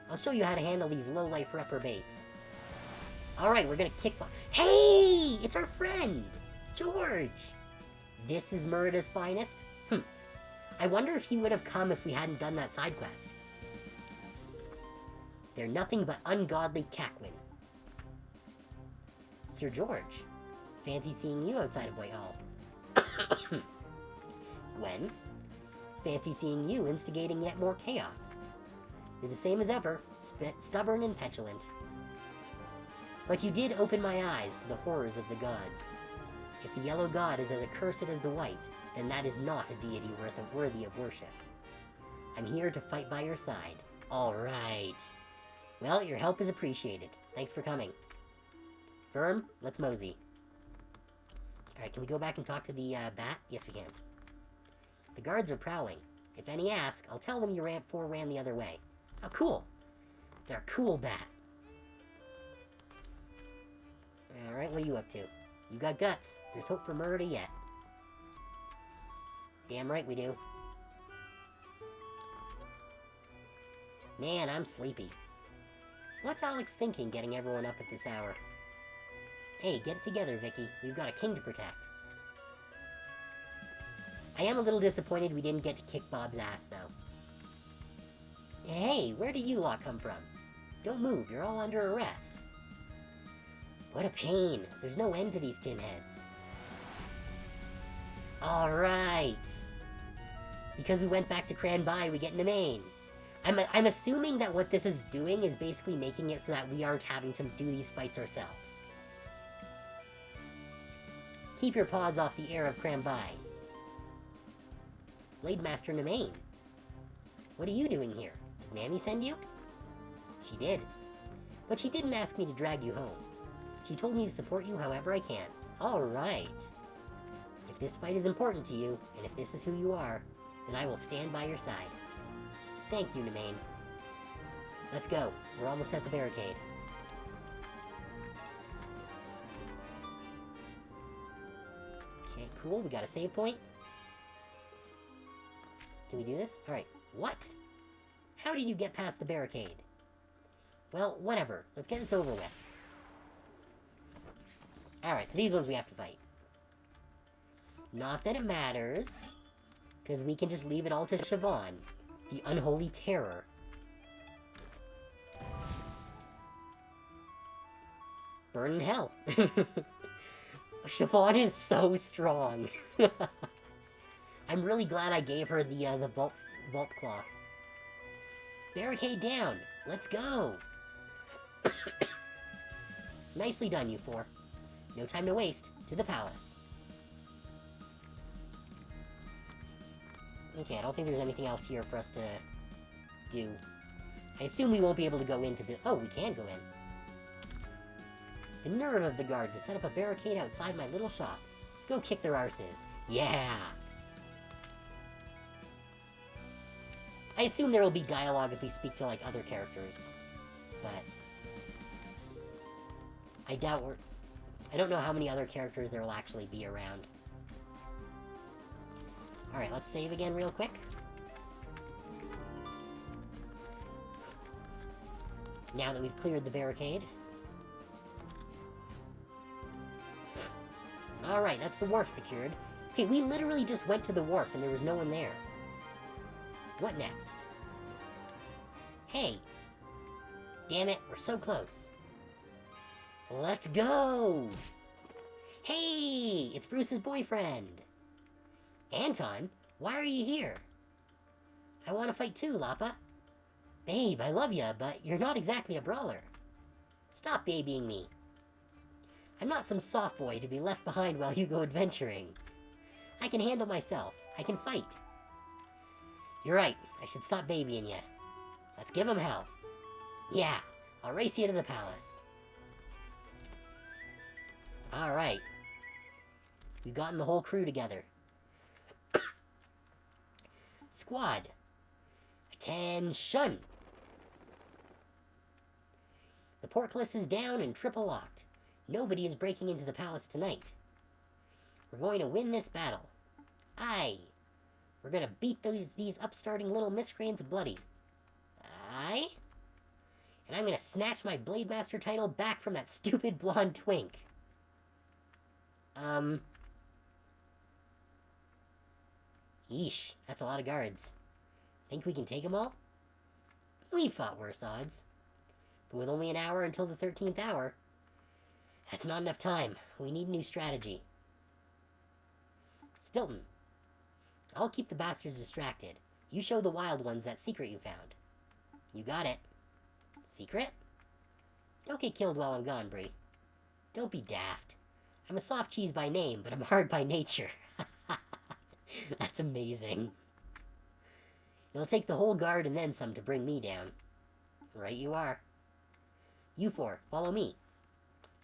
I'll show you how to handle these low-life reprobates. Alright, we're gonna kick Bob. Hey! It's our friend! George! This is Merida's finest? I wonder if he would have come if we hadn't done that side quest. They're nothing but ungodly Caquin. Sir George, fancy seeing you outside of Whitehall. Gwen, fancy seeing you instigating yet more chaos. You're the same as ever, stubborn and petulant. But you did open my eyes to the horrors of the gods. If the yellow god is as accursed as the white, then that is not a deity worthy of worship. I'm here to fight by your side. All right. Well, your help is appreciated. Thanks for coming. Firm, let's mosey. Alright, can we go back and talk to the bat? Yes, we can. The guards are prowling. If any ask, I'll tell them you ran the other way. Oh, cool. They're a cool bat. Alright, what are you up to? You got guts. There's hope for Merida yet. Damn right we do. Man, I'm sleepy. What's Alex thinking, getting everyone up at this hour? Hey, get it together, Vicky. We've got a king to protect. I am a little disappointed we didn't get to kick Bob's ass, though. Hey, where did you lot come from? Don't move, you're all under arrest. What a pain. There's no end to these tin heads. Alright. Because we went back to Cranby, we get into Maine. I'm assuming that what this is doing is basically making it so that we aren't having to do these fights ourselves. Keep your paws off the air of Cranby. Blade Master Nemain. What are you doing here? Did Mammy send you? She did. But she didn't ask me to drag you home. She told me to support you however I can. Alright. If this fight is important to you, and if this is who you are, then I will stand by your side. Thank you, Nemain. Let's go. We're almost at the barricade. Okay, cool. We got a save point. Can we do this? Alright. What? How did you get past the barricade? Well, whatever. Let's get this over with. Alright, so these ones we have to fight. Not that it matters, because we can just leave it all to Siobhan, the unholy terror. Burn in hell. Siobhan is so strong. I'm really glad I gave her the Vault Claw. Barricade down. Let's go. Nicely done, you four. No time to waste. To the palace. Okay, I don't think there's anything else here for us to do. I assume we won't be able to go into the... Oh, we can go in. The nerve of the guard to set up a barricade outside my little shop. Go kick their arses. Yeah! I assume there will be dialogue if we speak to, like, other characters. But... I doubt we're... I don't know how many other characters there will actually be around. Alright, let's save again real quick. Now that we've cleared the barricade. Alright, that's the wharf secured. Okay, we literally just went to the wharf and there was no one there. What next? Hey! Damn it, we're so close. Let's go! Hey! It's Bruce's boyfriend! Anton, why are you here? I want to fight too, Lapa. Babe, I love ya, but you're not exactly a brawler. Stop babying me. I'm not some soft boy to be left behind while you go adventuring. I can handle myself. I can fight. You're right. I should stop babying you. Let's give him hell. Yeah, I'll race you to the palace. Alright. We've gotten the whole crew together. Squad. Attention! The portcullis is down and triple locked. Nobody is breaking into the palace tonight. We're going to win this battle. Aye. We're going to beat these upstarting little miscreants bloody. Aye? And I'm going to snatch my Blade Master title back from that stupid blonde twink. Yeesh, that's a lot of guards. Think we can take them all? We fought worse odds. But with only an hour until the 13th hour, that's not enough time. We need a new strategy. Stilton, I'll keep the bastards distracted. You show the wild ones that secret you found. You got it. Secret? Don't get killed while I'm gone, Bree. Don't be daft. I'm a soft cheese by name, but I'm hard by nature. That's amazing. It'll take the whole guard and then some to bring me down. Right you are. You four, follow me.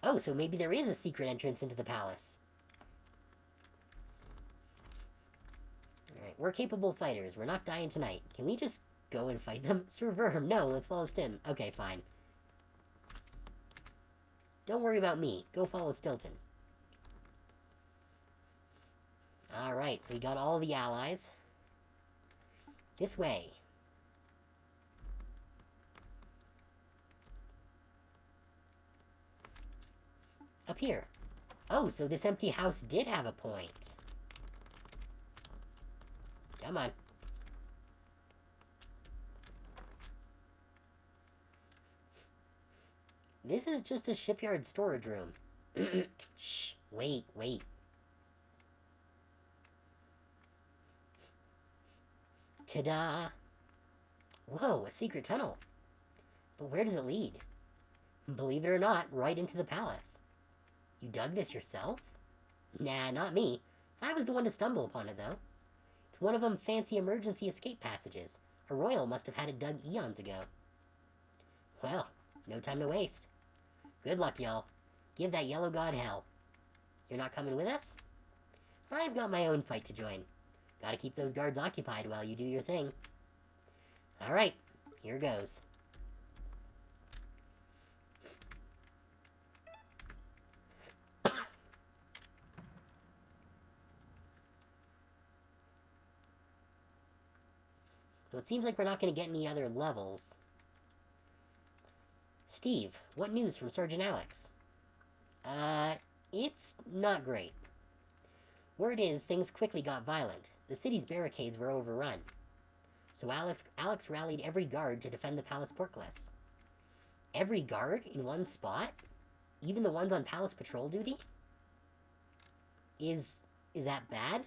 Oh, so maybe there is a secret entrance into the palace. Alright, we're capable fighters. We're not dying tonight. Can we just go and fight them? Sir Verm, no, let's follow Stilton. Okay, fine. Don't worry about me. Go follow Stilton. Alright, so we got all the allies. This way. Up here. Oh, so this empty house did have a point. Come on. This is just a shipyard storage room. Shh, wait. Ta-da! Whoa, a secret tunnel. But where does it lead? Believe it or not, right into the palace. You dug this yourself? Nah, not me. I was the one to stumble upon it, though. It's one of them fancy emergency escape passages. A royal must have had it dug eons ago. Well, no time to waste. Good luck, y'all. Give that yellow god hell. You're not coming with us? I've got my own fight to join. Gotta keep those guards occupied while you do your thing. Alright, here goes. So it seems like we're not going to get any other levels. Steve, what news from Sergeant Alex? It's not great. Word is, things quickly got violent. The city's barricades were overrun. So Alex rallied every guard to defend the palace portcullis. Every guard in one spot? Even the ones on palace patrol duty? Is that bad?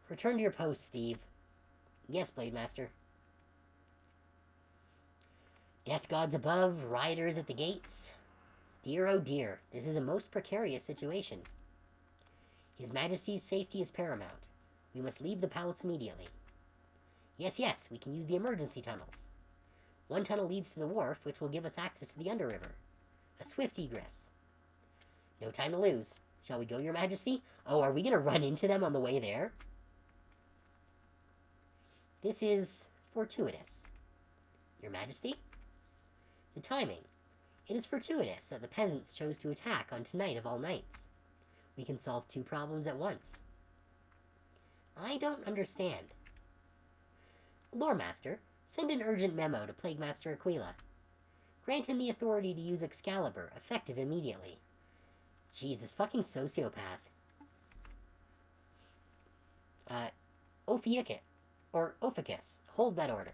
Return to your post, Steve. Yes, Blade Master. Death gods above, riders at the gates. Dear, oh dear, this is a most precarious situation. His Majesty's safety is paramount. We must leave the palace immediately. Yes, we can use the emergency tunnels. One tunnel leads to the wharf, which will give us access to the underriver. A swift egress. No time to lose. Shall we go, Your Majesty? Oh, are we going to run into them on the way there? This is fortuitous. Your Majesty? The timing. It is fortuitous that the peasants chose to attack on tonight of all nights. We can solve two problems at once. I don't understand. Lore Master, send an urgent memo to Plague Master Aquila. Grant him the authority to use Excalibur, effective immediately. Jesus, fucking sociopath. Ophiuchus, or Ophicus, hold that order.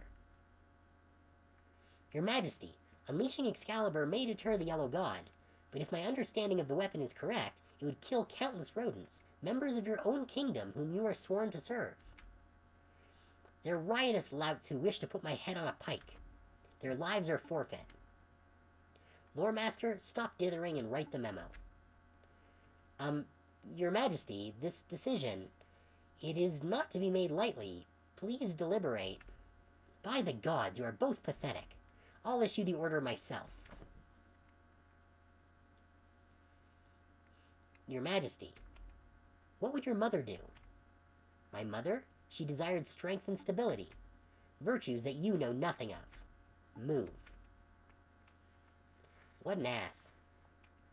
Your Majesty, unleashing Excalibur may deter the Yellow God, but if my understanding of the weapon is correct, it would kill countless rodents, members of your own kingdom whom you are sworn to serve. They're riotous louts who wish to put my head on a pike. Their lives are forfeit. Lore Master, stop dithering and write the memo. Your Majesty, this decision, It is not to be made lightly. Please deliberate. By the gods, you are both pathetic. I'll issue the order myself. Your Majesty, what would your mother do? My mother? She desired strength and stability. Virtues that you know nothing of. Move. What an ass.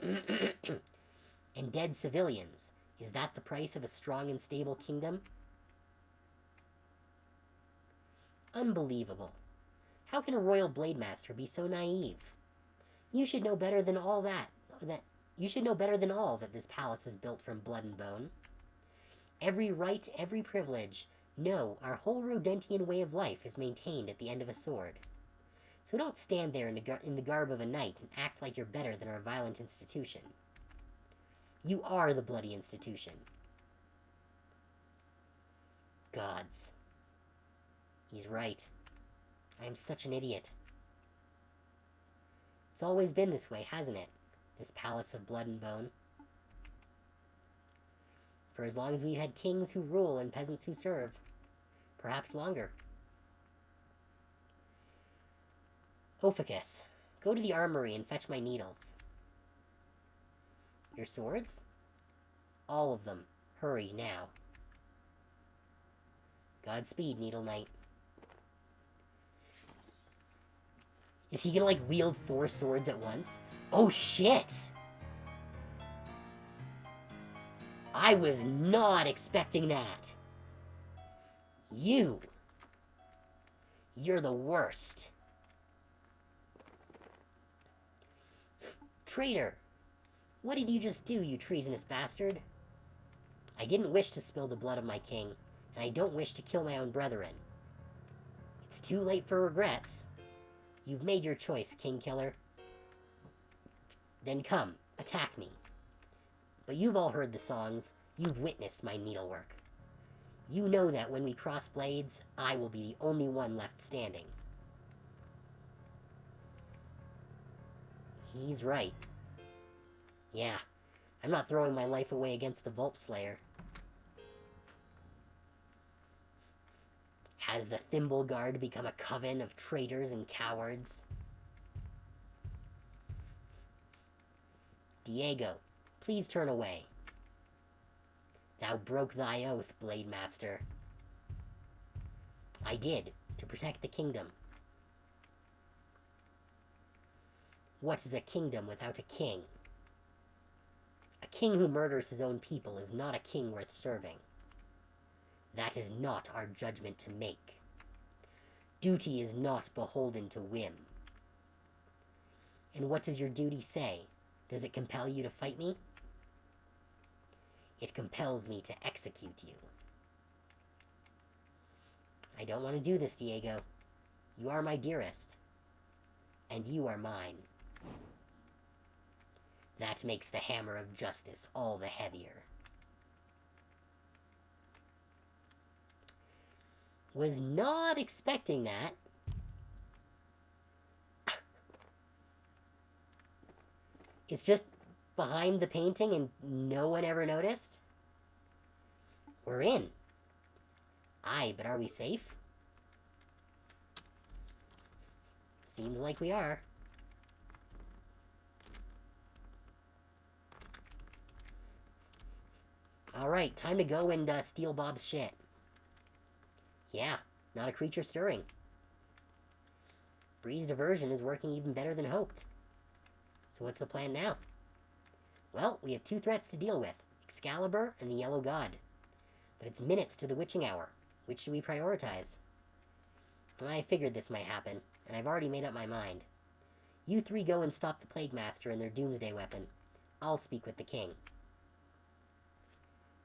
And dead civilians. Is that the price of a strong and stable kingdom? Unbelievable. How can a royal blade master be so naive? You should know better than all that this palace is built from blood and bone. Every right, every privilege, no, our whole rodentian way of life is maintained at the end of a sword. So don't stand there in the garb of a knight and act like you're better than our violent institution. You are the bloody institution. Gods. He's right. I am such an idiot. It's always been this way, hasn't it? This palace of blood and bone. For as long as we've had kings who rule and peasants who serve. Perhaps longer. Ophicus, go to the armory and fetch my needles. Your swords? All of them. Hurry, now. Godspeed, Needle Knight. Is he gonna, like, wield 4 swords at once? Oh, shit! I was not expecting that. You're the worst. Traitor! What did you just do, you treasonous bastard? I didn't wish to spill the blood of my king, and I don't wish to kill my own brethren. It's too late for regrets. You've made your choice, King Killer. Then come, attack me. But you've all heard the songs, you've witnessed my needlework. You know that when we cross blades, I will be the only one left standing. He's right. Yeah, I'm not throwing my life away against the Vulp Slayer. Has the Thimble Guard become a coven of traitors and cowards? Diego, please turn away. Thou broke thy oath, Blade Master. I did, to protect the kingdom. What is a kingdom without a king? A king who murders his own people is not a king worth serving. That is not our judgment to make. Duty is not beholden to whim. And what does your duty say? Does it compel you to fight me? It compels me to execute you. I don't want to do this, Diego. You are my dearest. And you are mine. That makes the hammer of justice all the heavier. Was not expecting that. It's just behind the painting and no one ever noticed? We're in. Aye, but are we safe? Seems like we are. Alright, time to go and steal Bob's shit. Yeah, not a creature stirring. Breeze diversion is working even better than hoped. So what's the plan now? Well, we have 2 threats to deal with. Excalibur and the Yellow God. But it's minutes to the witching hour. Which should we prioritize? I figured this might happen, and I've already made up my mind. You 3 go and stop the Plague Master and their doomsday weapon. I'll speak with the king.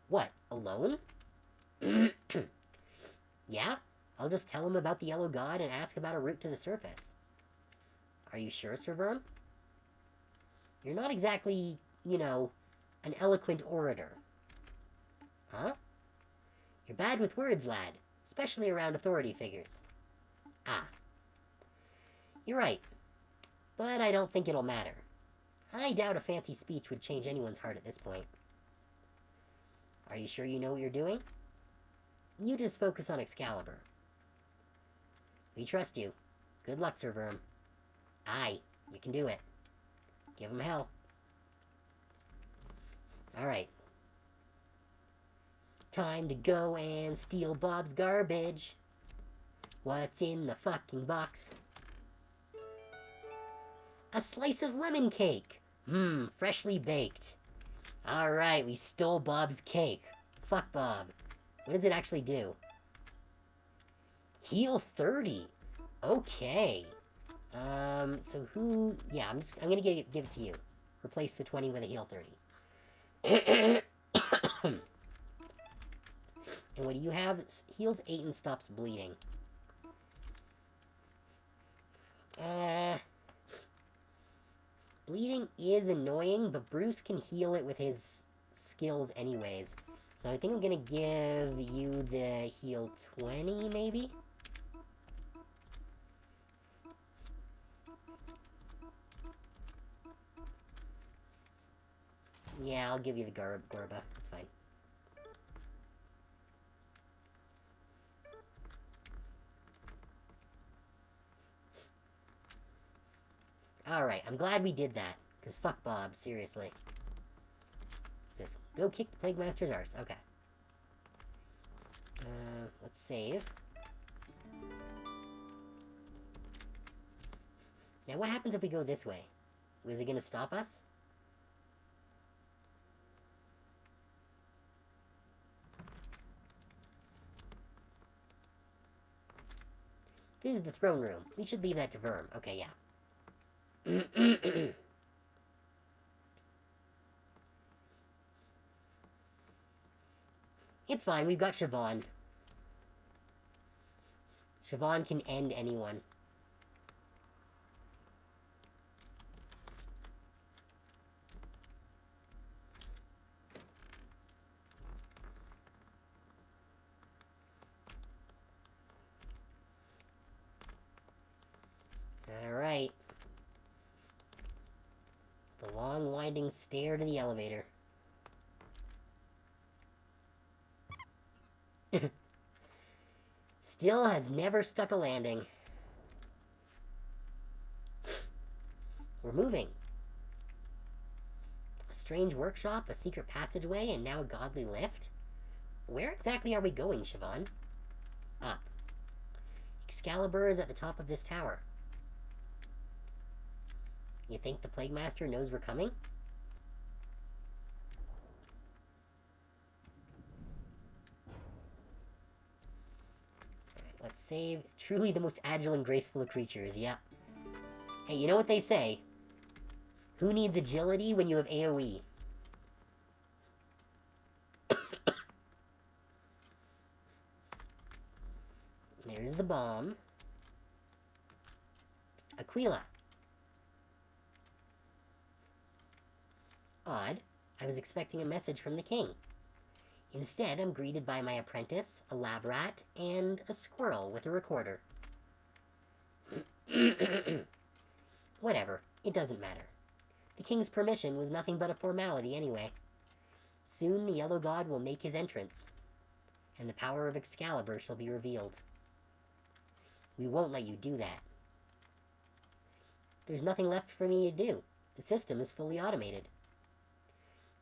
What, alone? Yeah? I'll just tell him about the Yellow God and ask about a route to the surface. Are you sure, Sir Verm? You're not exactly, you know, an eloquent orator. Huh? You're bad with words, lad, especially around authority figures. Ah. You're right, but I don't think it'll matter. I doubt a fancy speech would change anyone's heart at this point. Are you sure you know what you're doing? You just focus on Excalibur. We trust you. Good luck, Sir Verm. Aye, you can do it. Give him hell. Alright. Time to go and steal Bob's garbage. What's in the fucking box? A slice of lemon cake. Freshly baked. Alright, we stole Bob's cake. Fuck Bob. What does it actually do? Heal 30. Okay. So who... Yeah, I'm gonna give it to you. Replace the 20 with a heal 30. And what do you have? Heals 8 and stops bleeding. Bleeding is annoying, but Bruce can heal it with his skills anyways. So I think I'm gonna give you the heal 20, maybe? Yeah, I'll give you the Gorba. That's fine. Alright, I'm glad we did that. Because fuck Bob, seriously. What's this? Go kick the Plague Master's arse. Okay. Let's save. Now what happens if we go this way? Is it going to stop us? This is the throne room. We should leave that to Verm. Okay, yeah. It's fine, we've got Siobhan. Siobhan can end anyone. Alright. The long, winding stair to the elevator. Still has never stuck a landing. We're moving. A strange workshop, a secret passageway, and now a godly lift? Where exactly are we going, Siobhan? Up. Excalibur is at the top of this tower. You think the Plague Master knows we're coming? Alright, let's save. Truly the most agile and graceful of creatures, yep. Hey, you know what they say? Who needs agility when you have AoE? There's the bomb. Aquila. Odd. I was expecting a message from the king. Instead, I'm greeted by my apprentice, a lab rat, and a squirrel with a recorder. Whatever. It doesn't matter. The king's permission was nothing but a formality anyway. Soon the Yellow God will make his entrance, and the power of Excalibur shall be revealed. We won't let you do that. There's nothing left for me to do. The system is fully automated.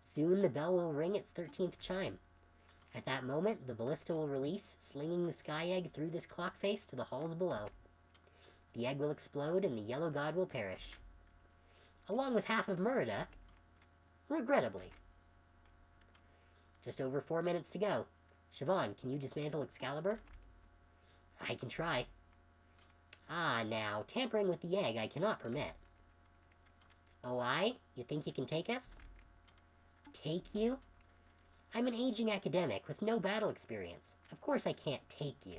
Soon the bell will ring its 13th chime. At that moment, the ballista will release, slinging the sky egg through this clock face to the halls below. The egg will explode, and the Yellow God will perish. Along with half of Merida, regrettably. Just over 4 minutes to go. Siobhan, can you dismantle Excalibur? I can try. Ah, now, tampering with the egg I cannot permit. Oh, you think you can take us? Take you? I'm an aging academic with no battle experience. Of course I can't take you.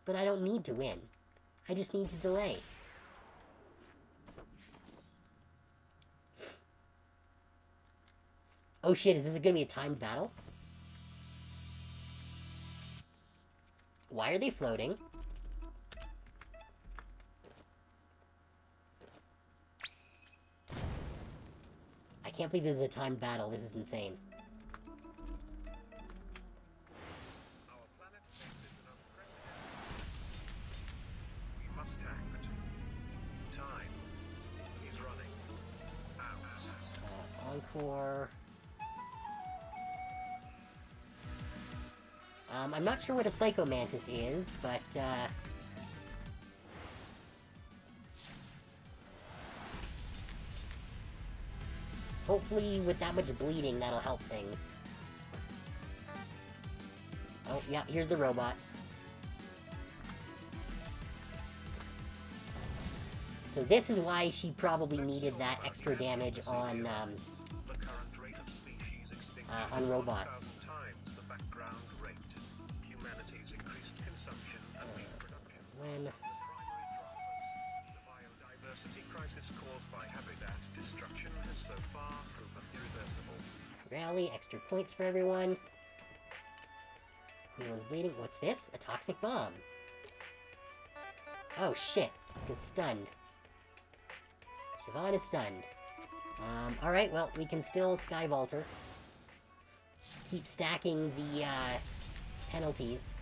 But I don't need to win. I just need to delay. Oh shit, is this gonna be a timed battle? Why are they floating? I can't believe this is a timed battle. This is insane. core. I'm not sure what a Psycho Mantis is, but, hopefully with that much bleeding, that'll help things. Oh, yeah, here's the robots. So this is why she probably needed that extra damage on robots. When... Rally, extra points for everyone. Aquila's bleeding. What's this? A toxic bomb. Oh shit, he's stunned. Siobhan is stunned. Alright, well, we can still Sky Vault her. Keep stacking the, penalties.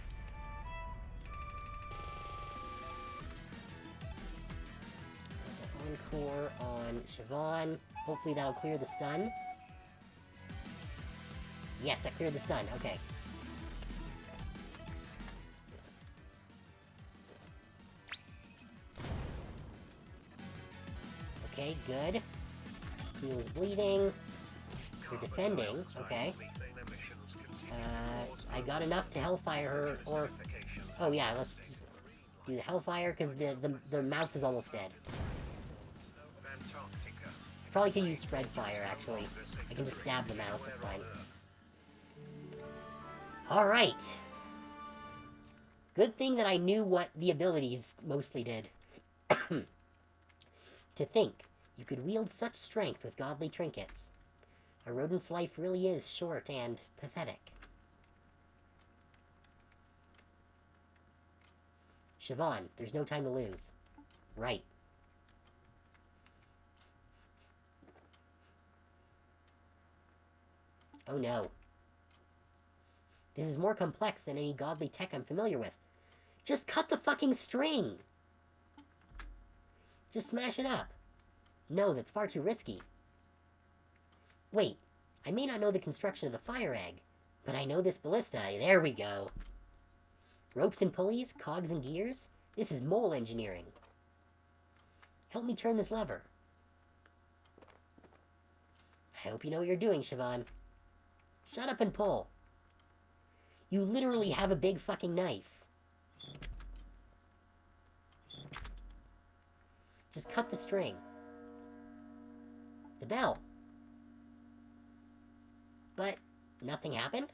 Encore on Siobhan. Hopefully that'll clear the stun. Yes, that cleared the stun. Okay. Okay, good. Aquila's bleeding. You're defending. Okay. I got enough to Hellfire her, or... Oh yeah, let's just do the Hellfire, because the mouse is almost dead. Probably could use Spread Fire, actually. I can just stab the mouse, that's fine. Alright. Good thing that I knew what the abilities mostly did. To think, you could wield such strength with godly trinkets. A rodent's life really is short and pathetic. Siobhan, there's no time to lose. Right. Oh no. This is more complex than any godly tech I'm familiar with. Just cut the fucking string! Just smash it up. No, that's far too risky. Wait, I may not know the construction of the fire egg, but I know this ballista. There we go. Ropes and pulleys, cogs and gears? This is mole engineering. Help me turn this lever. I hope you know what you're doing, Siobhan. Shut up and pull. You literally have a big fucking knife. Just cut the string. The bell. But nothing happened?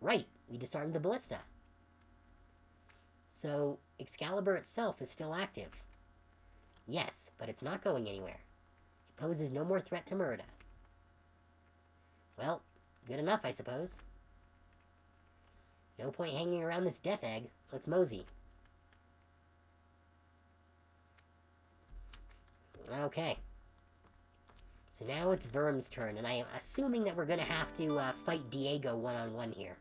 Right, we disarmed the ballista. So, Excalibur itself is still active. Yes, but it's not going anywhere. It poses no more threat to Merida. Well, good enough, I suppose. No point hanging around this death egg. Let's mosey. Okay. So now it's Verm's turn, and I am assuming that we're going to have to fight Diego one-on-one here.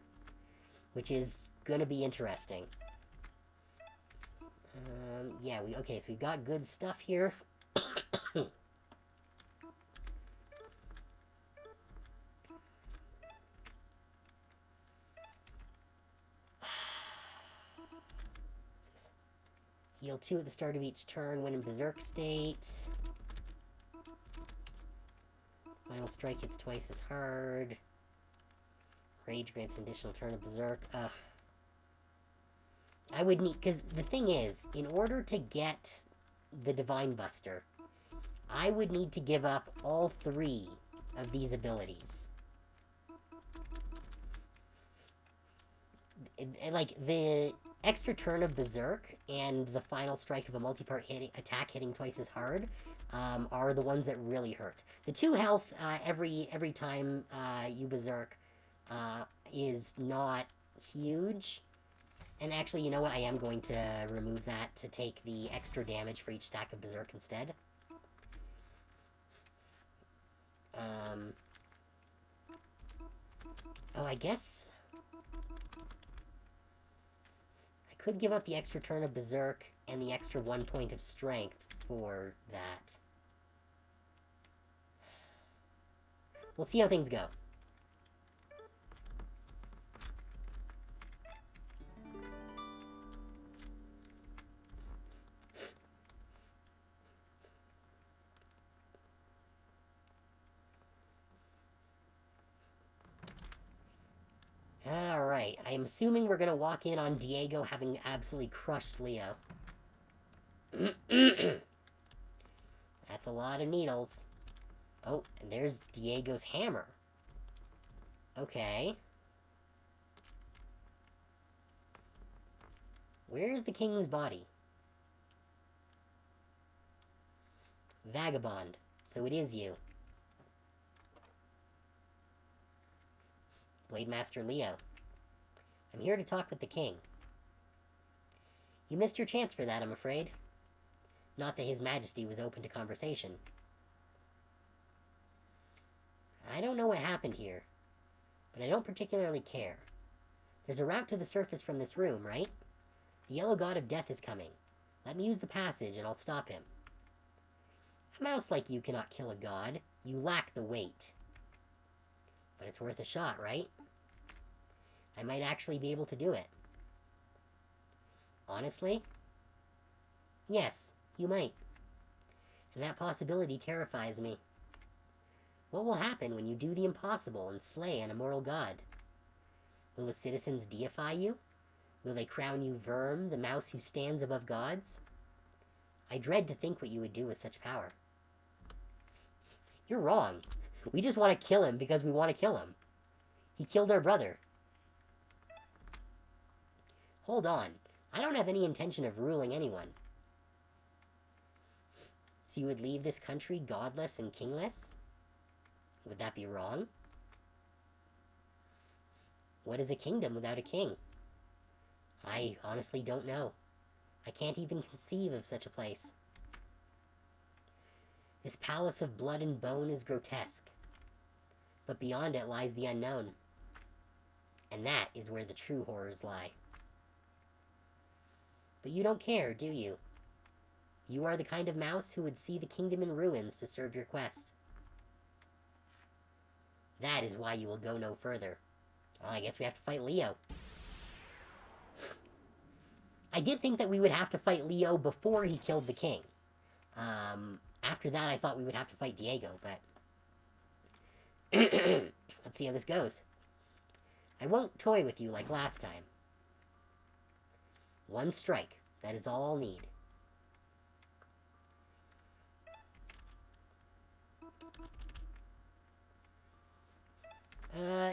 Which is going to be interesting. Yeah, okay, so we've got good stuff here. Heal 2 at the start of each turn when in Berserk state. Final strike hits twice as hard. Rage grants an additional turn of Berserk. Ugh. I would need... Because the thing is, in order to get the Divine Buster, I would need to give up all 3 of these abilities. Like, the extra turn of Berserk and the final strike of a multi-part attack hitting twice as hard are the ones that really hurt. The 2 health every time you Berserk is not huge. And actually, you know what? I am going to remove that to take the extra damage for each stack of Berserk instead. Oh, I guess... I could give up the extra turn of Berserk and the extra 1 point of strength for that. We'll see how things go. Alright, I am assuming we're gonna walk in on Diego having absolutely crushed Leo. That's a lot of needles. Oh, and there's Diego's hammer. Okay. Where's the king's body? Vagabond. So it is you. Blade Master Leo. I'm here to talk with the king. You missed your chance for that, I'm afraid. Not that His Majesty was open to conversation. I don't know what happened here, but I don't particularly care. There's a route to the surface from this room, right? The Yellow God of Death is coming. Let me use the passage and I'll stop him. A mouse like you cannot kill a god. You lack the weight. But it's worth a shot, right? I might actually be able to do it. Honestly? Yes, you might. And that possibility terrifies me. What will happen when you do the impossible and slay an immortal god? Will the citizens deify you? Will they crown you Verm, the mouse who stands above gods? I dread to think what you would do with such power. You're wrong. We just want to kill him because we want to kill him. He killed our brother. Hold on. I don't have any intention of ruling anyone. So you would leave this country godless and kingless? Would that be wrong? What is a kingdom without a king? I honestly don't know. I can't even conceive of such a place. This palace of blood and bone is grotesque. But beyond it lies the unknown. And that is where the true horrors lie. But you don't care, do you? You are the kind of mouse who would see the kingdom in ruins to serve your quest. That is why you will go no further. Oh, I guess we have to fight Leo. I did think that we would have to fight Leo before he killed the king. After that, I thought we would have to fight Diego, but... Let's see how this goes. I won't toy with you like last time. One strike. That is all I'll need.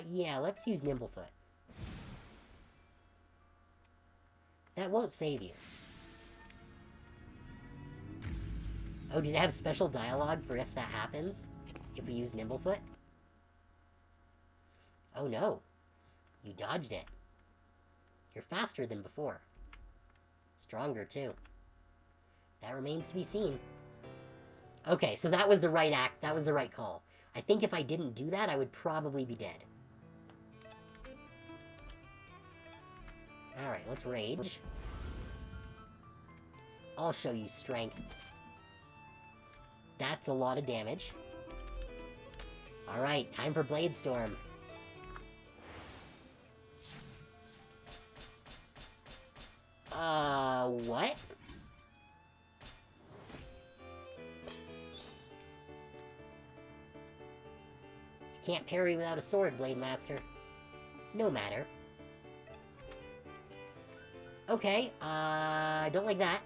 Yeah, let's use Nimblefoot. That won't save you. Oh, did it have special dialogue for if that happens? If we use Nimblefoot? Oh no. You dodged it. You're faster than before. Stronger, too. That remains to be seen. Okay, so that was the right act. That was the right call. I think if I didn't do that, I would probably be dead. Alright, let's rage. I'll show you strength. That's a lot of damage. Alright, time for Blade Storm. What? You can't parry without a sword, Blade Master. No matter. Okay, don't like that.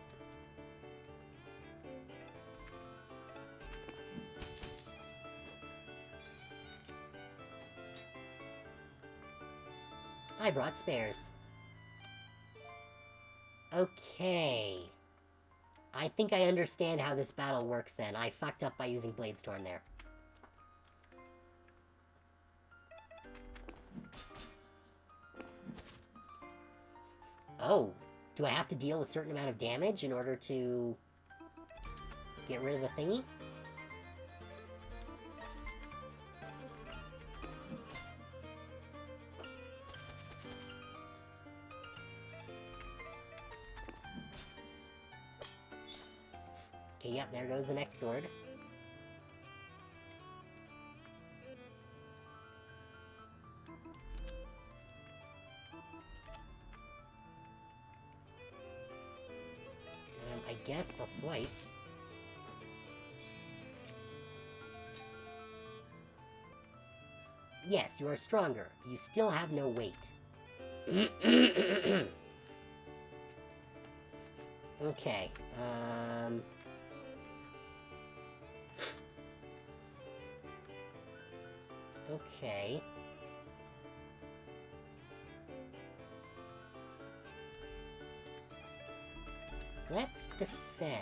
I brought spares. Okay. I think I understand how this battle works then. I fucked up by using Blade Storm there. Oh, do I have to deal a certain amount of damage in order to get rid of the thingy? Okay, yep, there goes the next sword. guess I'll swipe. Yes, you are stronger. You still have no weight. Okay, okay. Let's defend.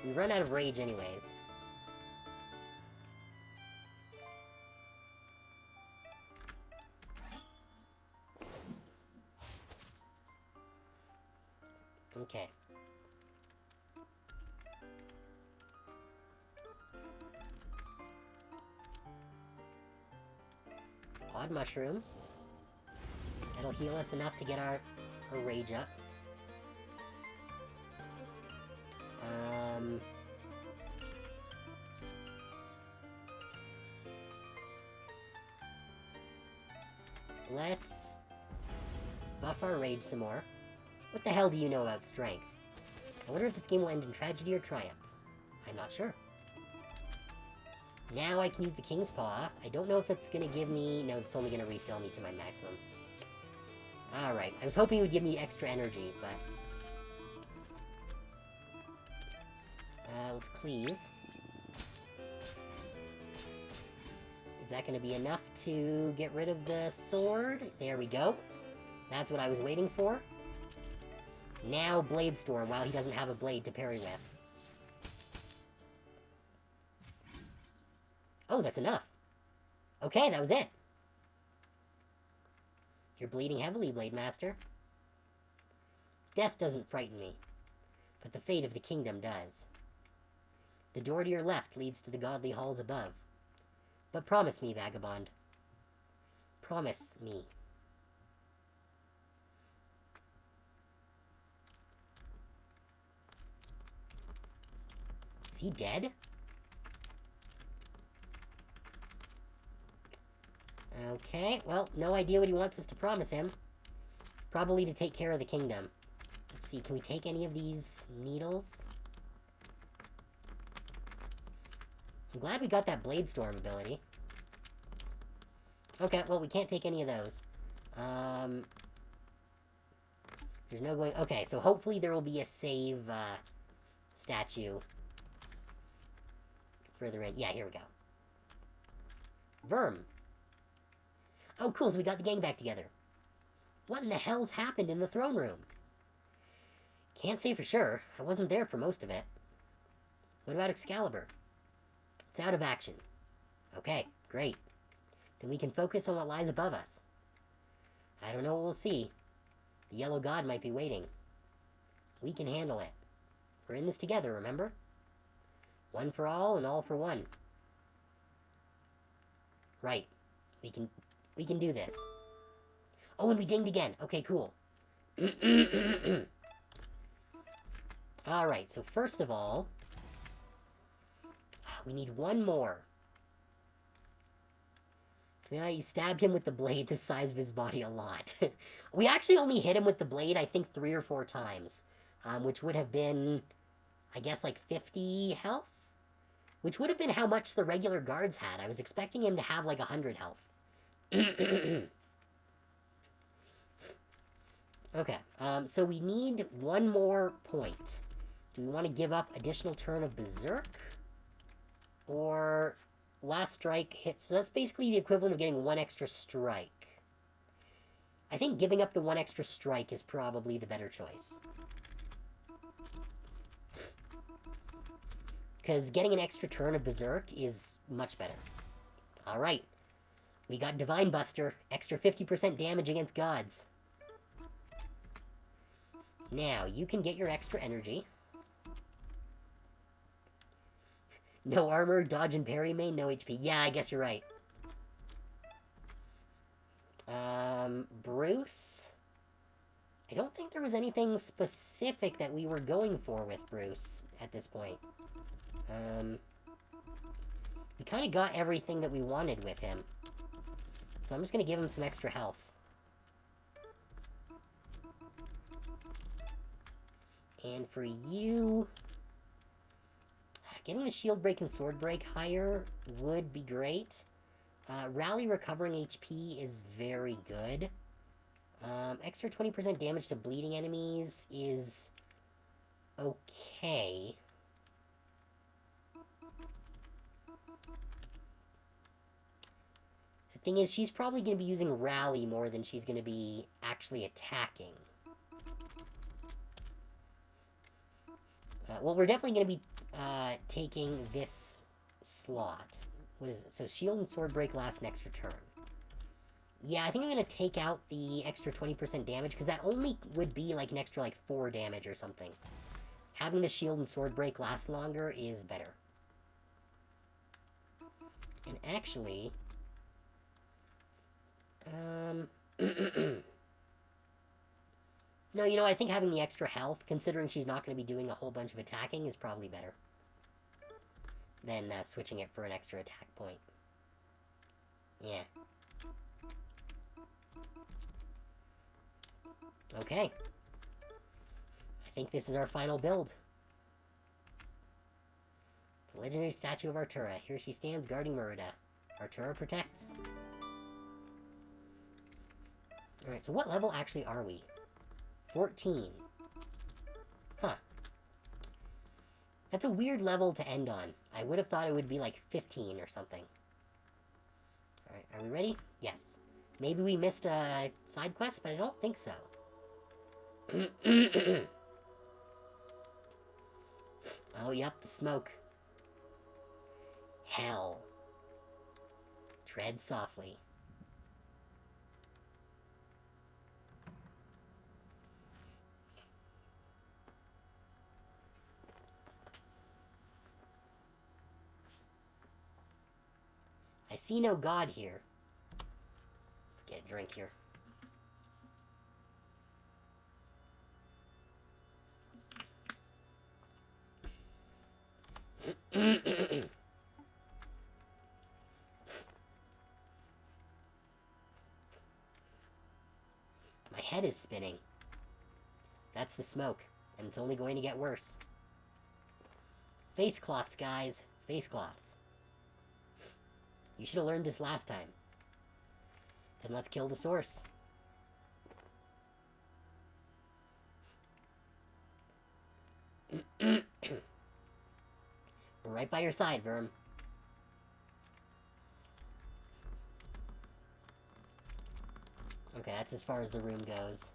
We run out of rage anyways. Okay. Odd mushroom. That'll heal us enough to get our rage up. Let's buff our rage some more. What the hell do you know about strength? I wonder if this game will end in tragedy or triumph. I'm not sure. Now I can use the King's Paw. I don't know if that's gonna give me... No, it's only gonna refill me to my maximum. Alright, I was hoping it would give me extra energy, but... let's cleave. Is that gonna be enough to get rid of the sword? There we go. That's what I was waiting for. Now Blade Storm, while he doesn't have a blade to parry with. Oh, that's enough. Okay, that was it. You're bleeding heavily, Blade Master. Death doesn't frighten me, but the fate of the kingdom does. The door to your left leads to the godly halls above. But promise me, Vagabond. Promise me. Is he dead? Okay, well, no idea what he wants us to promise him. Probably to take care of the kingdom. Let's see, can we take any of these needles? I'm glad we got that Blade Storm ability. Okay, well, we can't take any of those. There's no going... Okay, so hopefully there will be a save, statue further in. Yeah, here we go. Verm. Oh, cool, so we got the gang back together. What in the hell's happened in the throne room? Can't say for sure. I wasn't there for most of it. What about Excalibur? It's out of action. Okay, great. Then we can focus on what lies above us. I don't know what we'll see. The Yellow God might be waiting. We can handle it. We're in this together, remember? One for all and all for one. Right. We can do this. Oh, and we dinged again. Okay, cool. Alright, so first of all, we need one more. Yeah, you stabbed him with the blade the size of his body a lot. We actually only hit him with the blade, I think, 3 or 4 times. Which would have been, I guess, like 50 health? Which would have been how much the regular guards had. I was expecting him to have like 100 health. Okay, so we need one more point. Do we want to give up additional turn of Berserk? Or last strike hits... So that's basically the equivalent of getting 1 extra strike. I think giving up the 1 extra strike is probably the better choice. Because getting an extra turn of Berserk is much better. Alright. We got Divine Buster. Extra 50% damage against gods. Now, you can get your extra energy. No armor, dodge and parry main, no HP. Yeah, I guess you're right. Bruce? I don't think there was anything specific that we were going for with Bruce at this point. We kind of got everything that we wanted with him. So I'm just going to give him some extra health. And for you, getting the shield break and sword break higher would be great. Rally recovering HP is very good. Extra 20% damage to bleeding enemies is okay. The thing is, she's probably going to be using Rally more than she's going to be actually attacking. Well, we're definitely going to be taking this slot. What is it? So shield and sword break last next return. Yeah, I think I'm going to take out the extra 20% damage, because that only would be like an extra like 4 damage or something. Having the shield and sword break last longer is better. And actually... no, you know, I think having the extra health, considering she's not going to be doing a whole bunch of attacking, is probably better than switching it for an extra attack point. Yeah. Okay. I think this is our final build. The legendary statue of Artura. Here she stands guarding Merida. Artura protects. Alright, so what level actually are we? 14. Huh. That's a weird level to end on. I would have thought it would be like 15 or something. Alright, are we ready? Yes. Maybe we missed a side quest, but I don't think so. Oh, yep, the smoke. Hell. Tread softly. I see no god here. Let's get a drink here. My head is spinning. That's the smoke, and it's only going to get worse. Face cloths, guys. Face cloths. You should have learned this last time. Then let's kill the source. We're right by your side, Verm. Okay, that's as far as the room goes.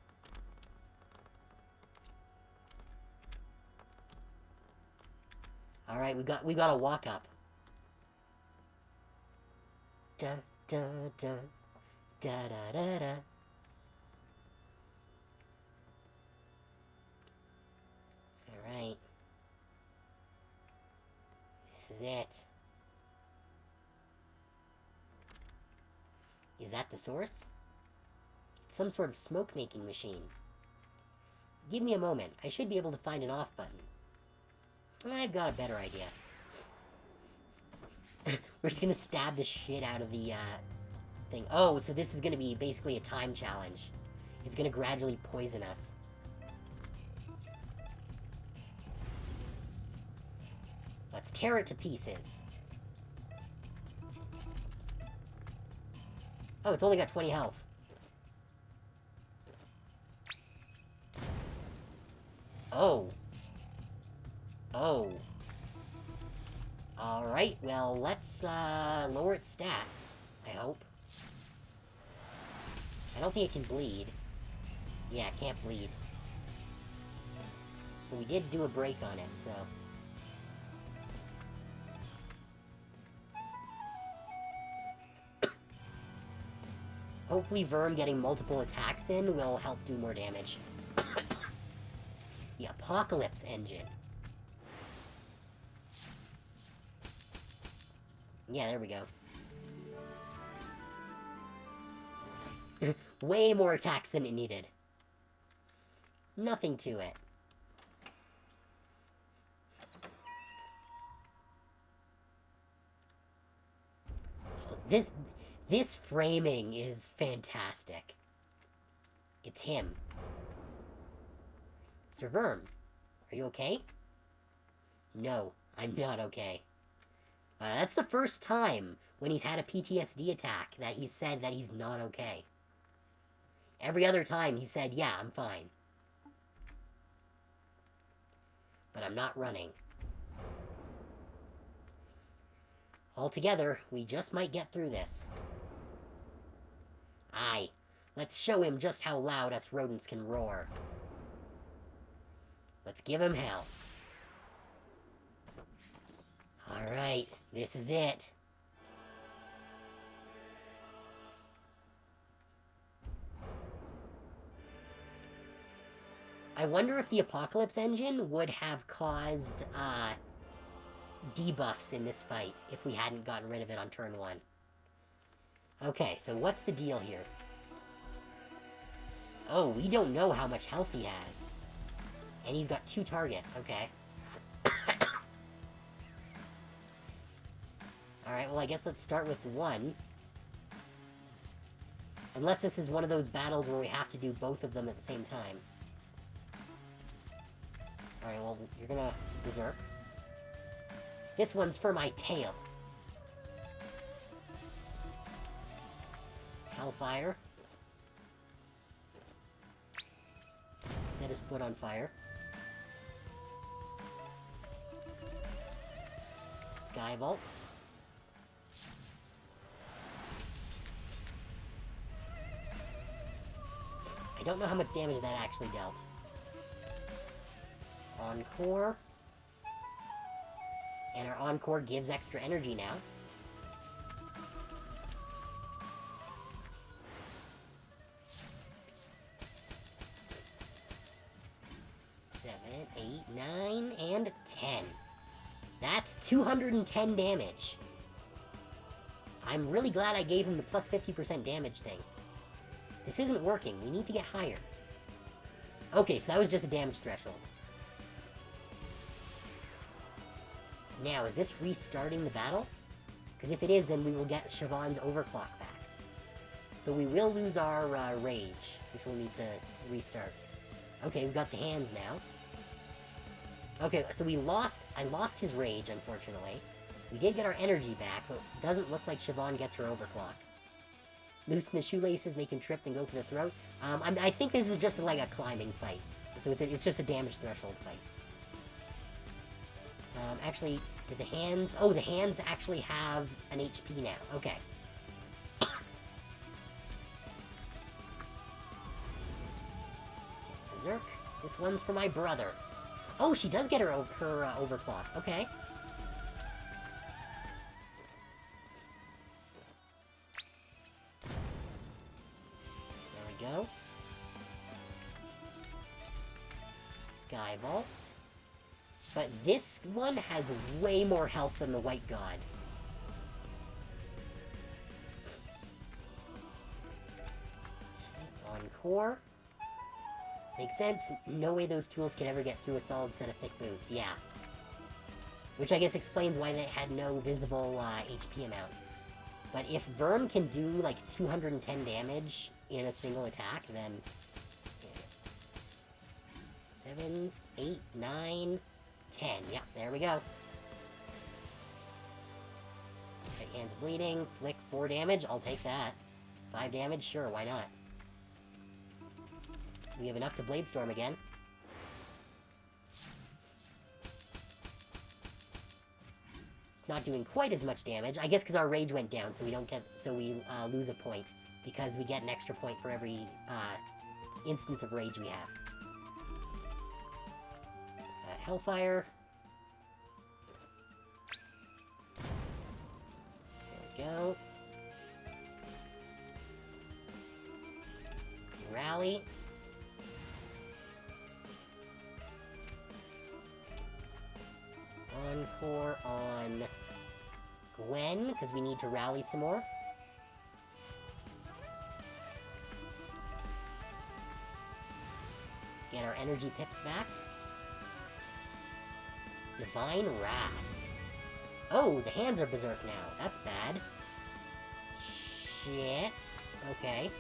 Alright, we got to walk up. Da da da da da da da. Alright. This is it. Is that the source? It's some sort of smoke-making machine. Give me a moment. I should be able to find an off button. I've got a better idea. We're just gonna stab the shit out of the, thing. Oh, so this is gonna be basically a time challenge. It's gonna gradually poison us. Let's tear it to pieces. Oh, it's only got 20 health. Oh. Oh. Alright, well, let's, lower its stats, I hope. I don't think it can bleed. Yeah, it can't bleed. But we did do a break on it, so... Hopefully Verm getting multiple attacks in will help do more damage. The Apocalypse Engine. Yeah, there we go. Way more attacks than it needed. Nothing to it. Oh, this framing is fantastic. It's him. Sir Verm, Are you okay? No, I'm not okay. That's the first time when he's had a PTSD attack that he said that he's not okay. Every other time he said, yeah, I'm fine. But I'm not running. Altogether, we just might get through this. Aye, let's show him just how loud us rodents can roar. Let's give him hell. Alright, this is it. I wonder if the Apocalypse engine would have caused, debuffs in this fight if we hadn't gotten rid of it on turn 1. Okay, so what's the deal here? Oh, we don't know how much health he has. And he's got 2 targets, okay. Alright, well I guess let's start with 1. Unless this is one of those battles where we have to do both of them at the same time. Alright, well, you're gonna berserk. This one's for my tail. Hellfire. Set his foot on fire. Skyvault. I don't know how much damage that actually dealt. Encore. And our Encore gives extra energy now. Seven, 8, 9, and 10. That's 210 damage. I'm really glad I gave him the plus 50% damage thing. This isn't working. We need to get higher. Okay, so that was just a damage threshold. Now, is this restarting the battle? Because if it is, then we will get Siobhan's overclock back. But we will lose our rage, which we'll need to restart. Okay, we've got the hands now. Okay, so I lost his rage, unfortunately. We did get our energy back, but it doesn't look like Siobhan gets her overclock. Loosen the shoelaces, make him trip, then go for the throat. I think this is just like a climbing fight. So it's just a damage threshold fight. Actually, did the hands... Oh, the hands actually have an HP now. Okay. Berserk. This one's for my brother. Oh, she does get her overclock. Okay. There we go. Skyvault. But this one has way more health than the White God. Encore. Makes sense. No way those tools can ever get through a solid set of thick boots. Yeah. Which I guess explains why they had no visible HP amount. But if Verm can do like 210 damage in a single attack, then... 7, 8, 9... 10. Yep, there we go. Right hand's bleeding. Flick 4 damage. I'll take that. 5 damage? Sure, why not? We have enough to Bladestorm again. It's not doing quite as much damage. I guess because our rage went down, so we don't get... So we lose a point. Because we get an extra point for every instance of rage we have. Hellfire. There we go. Rally. Encore on Gwen, because we need to rally some more. Get our energy pips back. Divine Wrath. Oh, the hands are berserk now. That's bad. Shit. Okay.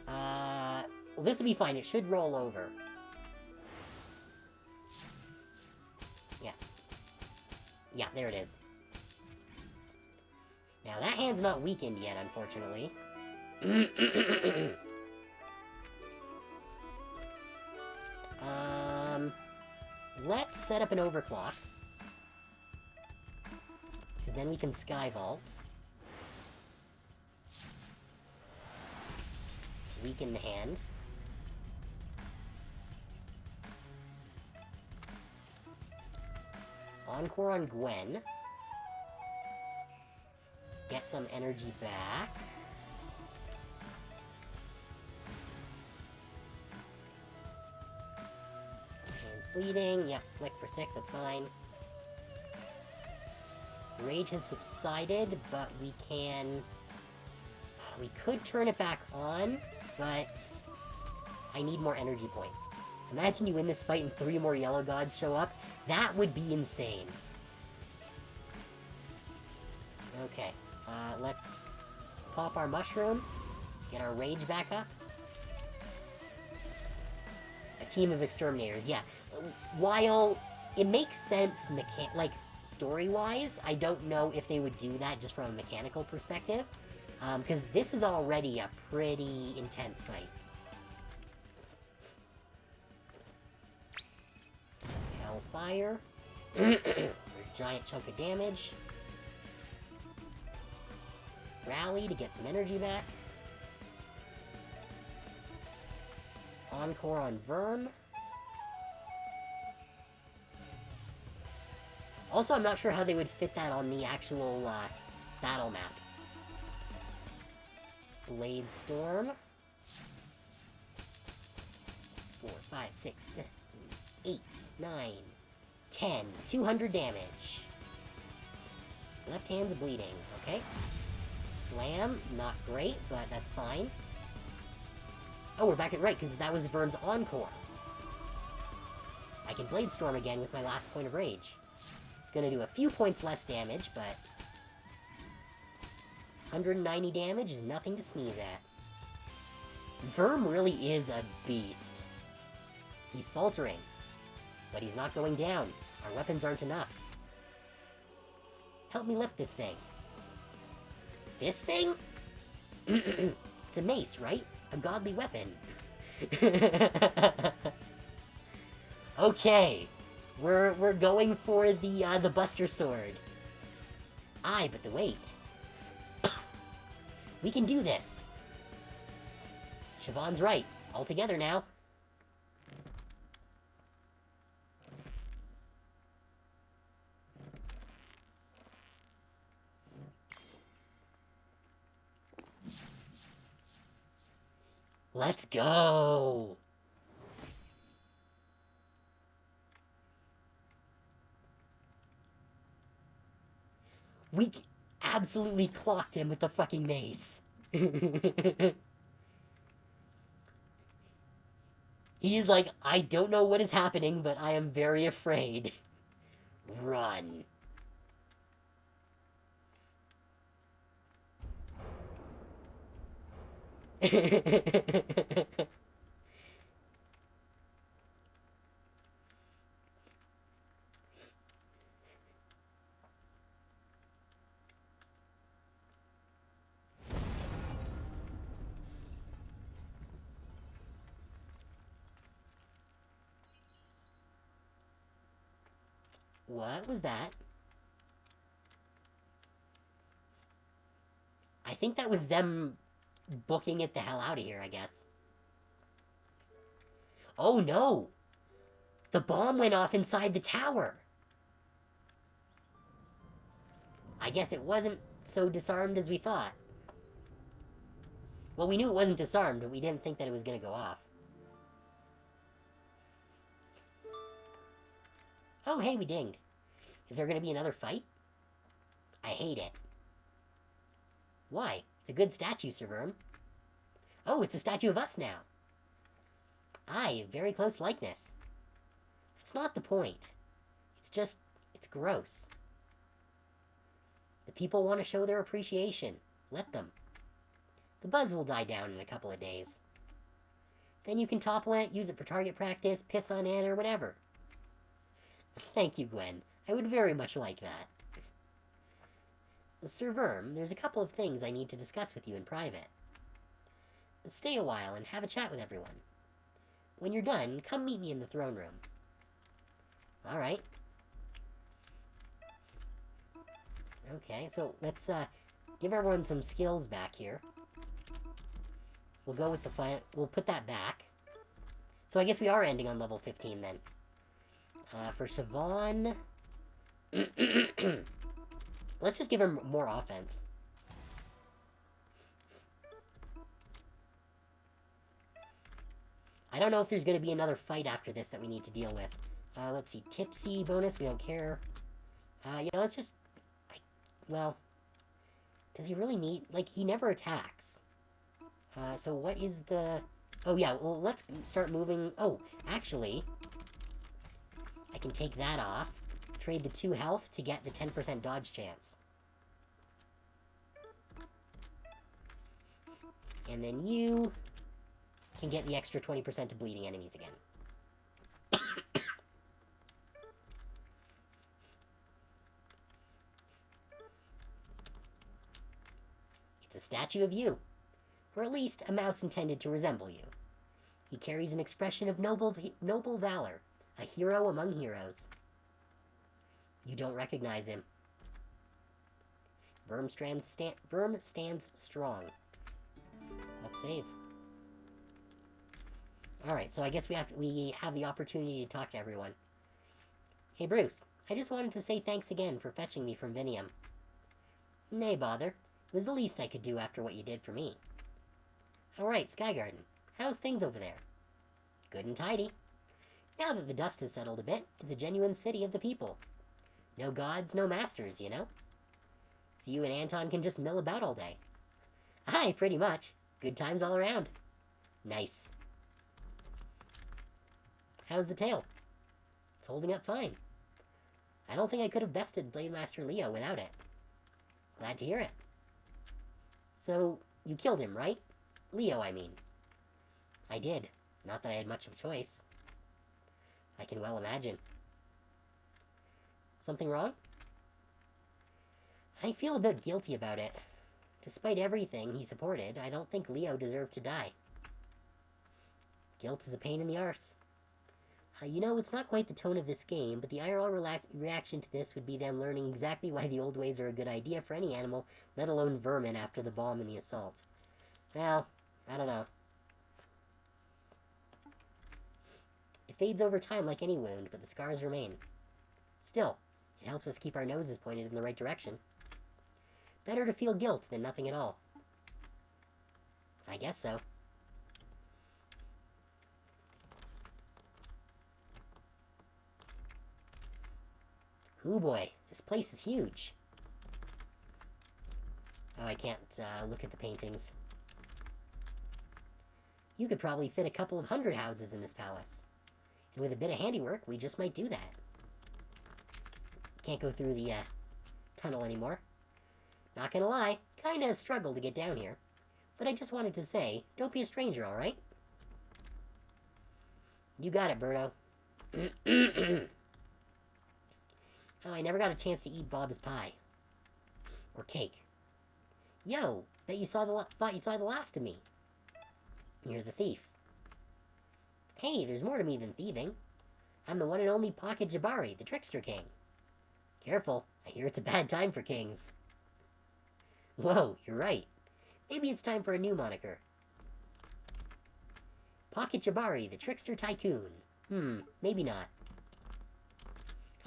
Well, this will be fine. It should roll over. Yeah, there it is. Now, that hand's not weakened yet, unfortunately. Let's set up an overclock. Because then we can sky vault. Weaken the hand. Encore on Gwen. Get some energy back. Hand's bleeding. Yep, flick for 6, that's fine. Rage has subsided, but we can... We could turn it back on, but I need more energy points. Imagine you win this fight and 3 more yellow gods show up. That would be insane. Okay, let's pop our mushroom, get our rage back up. A team of exterminators, yeah. While it makes sense, like, story-wise, I don't know if they would do that just from a mechanical perspective. Because this is already a pretty intense fight. Hellfire. For a giant chunk of damage. Rally to get some energy back. Encore on Verm. Also, I'm not sure how they would fit that on the actual battle map. Blade Storm. 4, 5, 6, 7, 8, 9, 10. 200 damage. Left hand's bleeding, okay. Slam, not great, but that's fine. Oh, we're back at right, because that was Verm's Encore. I can Blade Storm again with my last point of rage. It's gonna do a few points less damage, but... 190 damage is nothing to sneeze at. Verm really is a beast. He's faltering, but he's not going down. Our weapons aren't enough. Help me lift this thing. This thing? It's a mace, right? A godly weapon. Okay, we're going for the Buster Sword. Aye, but the weight. We can do this! Siobhan's right. All together now. Let's go! We absolutely clocked him with the fucking mace. He is like, I don't know what is happening, but I am very afraid. Run. What was that? I think that was them booking it the hell out of here, I guess. Oh no! The bomb went off inside the tower! I guess it wasn't so disarmed as we thought. Well, we knew it wasn't disarmed, but we didn't think that it was gonna go off. Oh, hey, we dinged. Is there gonna be another fight? I hate it. Why? It's a good statue, Sir Verm. Oh, it's a statue of us now. Aye, very close likeness. That's not the point. It's just, it's gross. The people want to show their appreciation. Let them. The buzz will die down in a couple of days. Then you can topple it, use it for target practice, piss on it, or whatever. Thank you, Gwen. I would very much like that. Sir Verm, there's a couple of things I need to discuss with you in private. Stay a while and have a chat with everyone. When you're done, come meet me in the throne room. Alright. Okay, so let's give everyone some skills back here. We'll go with the we'll put that back. So I guess we are ending on level 15 then. For Siobhan... Let's just give him more offense. I don't know if there's going to be another fight after this that we need to deal with. Let's see. Tipsy bonus, we don't care. Yeah, let's just... well... Does he really need... like, he never attacks. So what is the... oh, yeah, well, let's start moving... oh, actually... I can take that off. Trade the 2 health to get the 10% dodge chance. And then you can get the extra 20% to bleeding enemies again. It's a statue of you. Or at least a mouse intended to resemble you. He carries an expression of noble valor, a hero among heroes. You don't recognize him. Verm stands strong. Let's save. Alright, so I guess we have the opportunity to talk to everyone. Hey Bruce, I just wanted to say thanks again for fetching me from Vinium. Nay, bother. It was the least I could do after what you did for me. Alright, Skygarden. How's things over there? Good and tidy. Now that the dust has settled a bit, it's a genuine city of the people. No gods, no masters, you know? So you and Anton can just mill about all day. Aye, pretty much. Good times all around. Nice. How's the tail? It's holding up fine. I don't think I could have bested Blade Master Leo without it. Glad to hear it. So, you killed him, right? Leo, I mean. I did. Not that I had much of a choice. I can well imagine. Something wrong? I feel a bit guilty about it. Despite everything he supported, I don't think Leo deserved to die. Guilt is a pain in the arse. You know, it's not quite the tone of this game, but the IRL reaction to this would be them learning exactly why the old ways are a good idea for any animal, let alone vermin after the bomb and the assault. Well, I don't know. It fades over time like any wound, but the scars remain. Still, it helps us keep our noses pointed in the right direction. Better to feel guilt than nothing at all. I guess so. Ooh boy, this place is huge. Oh, I can't look at the paintings. You could probably fit a couple of 100 houses in this palace. And with a bit of handiwork, we just might do that. Can't go through the tunnel anymore. Not gonna lie, kinda struggled to get down here. But I just wanted to say, don't be a stranger, alright? You got it, Birdo. Oh, I never got a chance to eat Bob's pie. Or cake. Yo, thought you saw the last of me. You're the thief. Hey, there's more to me than thieving. I'm the one and only Pocket Jabari, the Trickster King. Careful, I hear it's a bad time for kings. Whoa, you're right. Maybe it's time for a new moniker. Pocket Jabari, the Trickster Tycoon. Maybe not.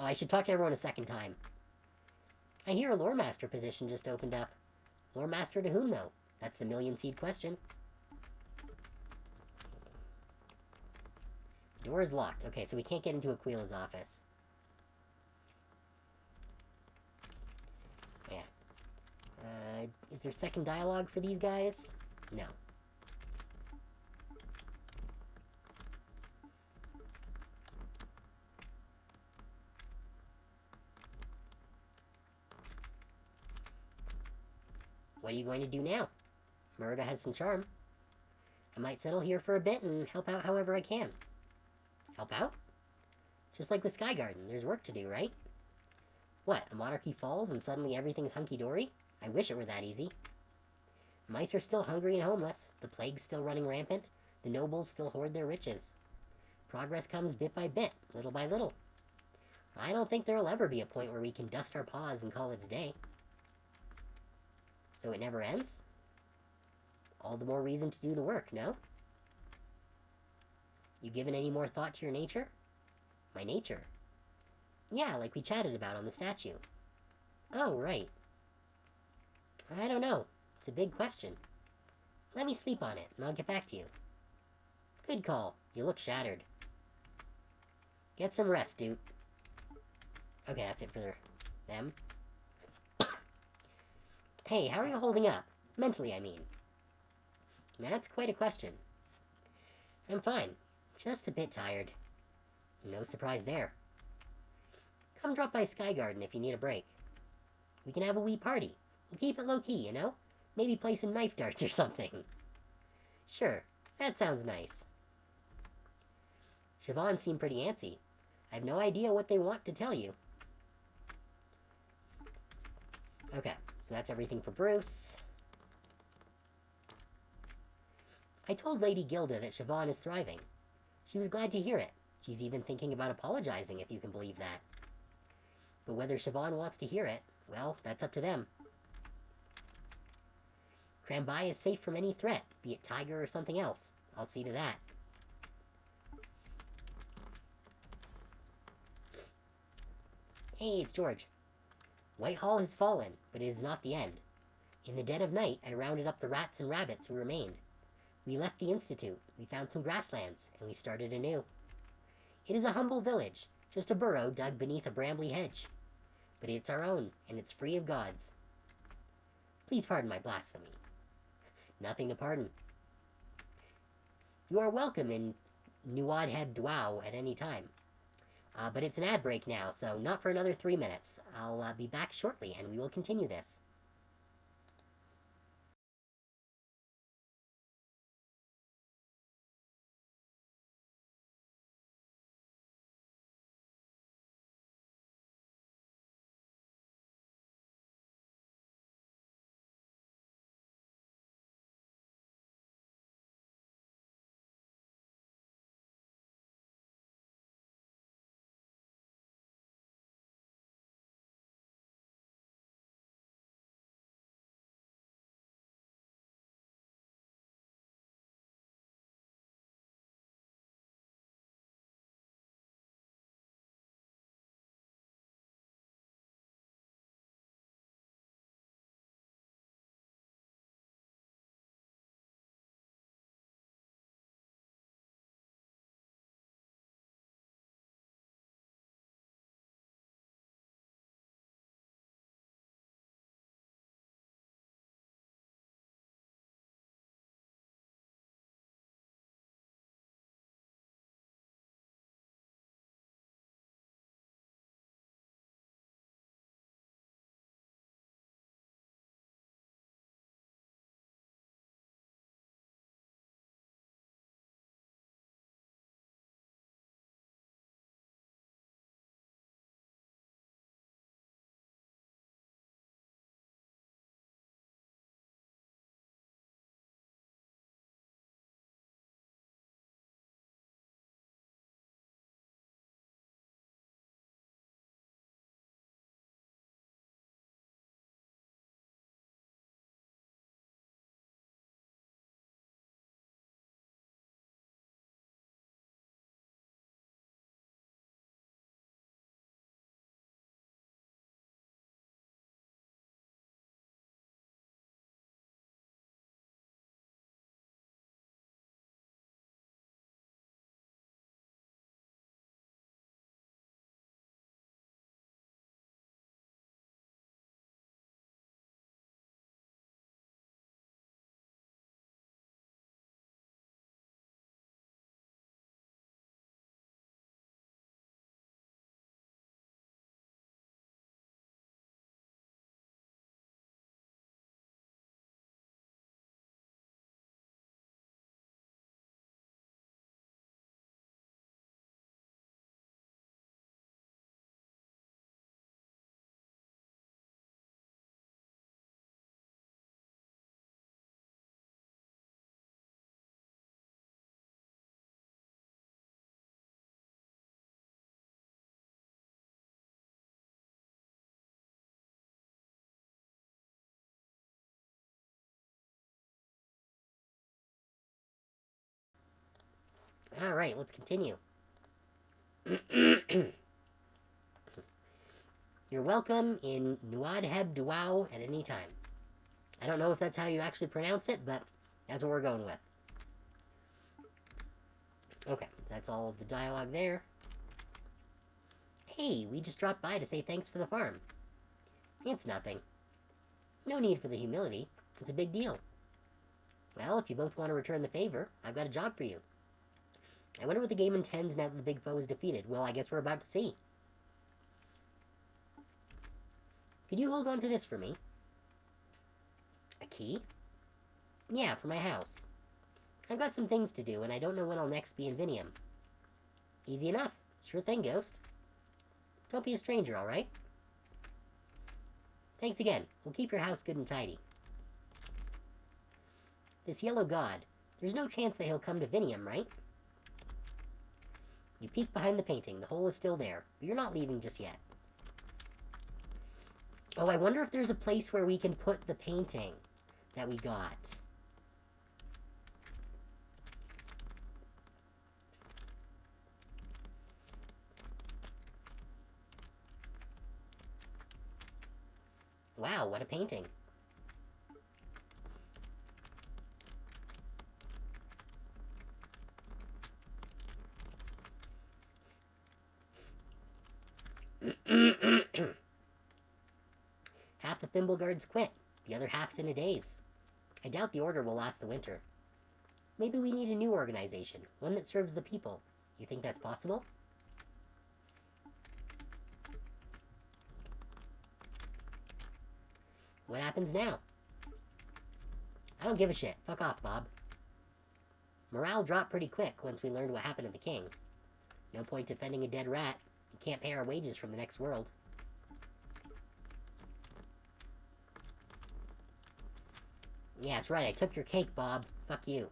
Oh, I should talk to everyone a second time. I hear a Lore Master position just opened up. Lore Master to whom, though? That's the million-seed question. The door is locked. Okay, so we can't get into Aquila's office. Yeah. Is there second dialogue for these guys? No. What are you going to do now? Murda has some charm. I might settle here for a bit and help out however I can. Help out? Just like with Skygarden, there's work to do, right? What, a monarchy falls and suddenly everything's hunky-dory? I wish it were that easy. Mice are still hungry and homeless, the plague's still running rampant, the nobles still hoard their riches. Progress comes bit by bit, little by little. I don't think there'll ever be a point where we can dust our paws and call it a day. So it never ends? All the more reason to do the work, no? You given any more thought to your nature? My nature? Yeah, like we chatted about on the statue. Oh, right. I don't know. It's a big question. Let me sleep on it, and I'll get back to you. Good call. You look shattered. Get some rest, dude. Okay, that's it for them. Hey, how are you holding up? Mentally, I mean. That's quite a question. I'm fine. Just a bit tired. No surprise there. Come drop by Sky Garden if you need a break. We can have a wee party. We'll keep it low-key, you know? Maybe play some knife darts or something. Sure, that sounds nice. Siobhan seemed pretty antsy. I have no idea what they want to tell you. Okay, so that's everything for Bruce. I told Lady Gilda that Siobhan is thriving. She was glad to hear it. She's even thinking about apologizing, if you can believe that. But whether Siobhan wants to hear it, well, that's up to them. Crambai is safe from any threat, be it tiger or something else. I'll see to that. Hey, it's George. Whitehall has fallen, but it is not the end. In the dead of night, I rounded up the rats and rabbits who remained. We left the Institute, we found some grasslands, and we started anew. It is a humble village, just a burrow dug beneath a brambly hedge. But it's our own, and it's free of gods. Please pardon my blasphemy. Nothing to pardon. You are welcome in Nuadheb Dwao at any time. But it's an ad break now, so not for another 3 minutes. I'll be back shortly, and we will continue this. Alright, let's continue. You're welcome in Nuadheb Duau at any time. I don't know if that's how you actually pronounce it, but that's what we're going with. Okay, so that's all of the dialogue there. Hey, we just dropped by to say thanks for the farm. It's nothing. No need for the humility. It's a big deal. Well, if you both want to return the favor, I've got a job for you. I wonder what the game intends now that the big foe is defeated. Well, I guess we're about to see. Could you hold on to this for me? A key? Yeah, for my house. I've got some things to do, and I don't know when I'll next be in Vinium. Easy enough. Sure thing, Ghost. Don't be a stranger, alright? Thanks again. We'll keep your house good and tidy. This yellow god, there's no chance that he'll come to Vinium, right? You peek behind the painting. The hole is still there, but you're not leaving just yet. Oh, I wonder if there's a place where we can put the painting that we got. Wow, what a painting. Half the Thimble Guards quit. The other half's in a daze. I doubt the order will last the winter. Maybe we need a new organization, one that serves the people. You think that's possible? What happens now? I don't give a shit. Fuck off, Bob. Morale dropped pretty quick once we learned what happened to the king. No point defending a dead rat. You can't pay our wages from the next world. Yeah, that's right. I took your cake, Bob. Fuck you.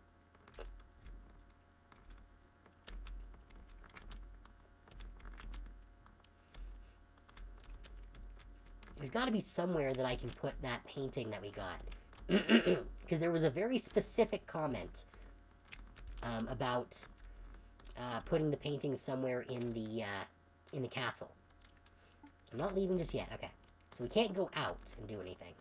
There's got to be somewhere that I can put that painting that we got. Because there was a very specific comment about putting the painting somewhere in the castle. I'm not leaving just yet. Okay. So we can't go out and do anything.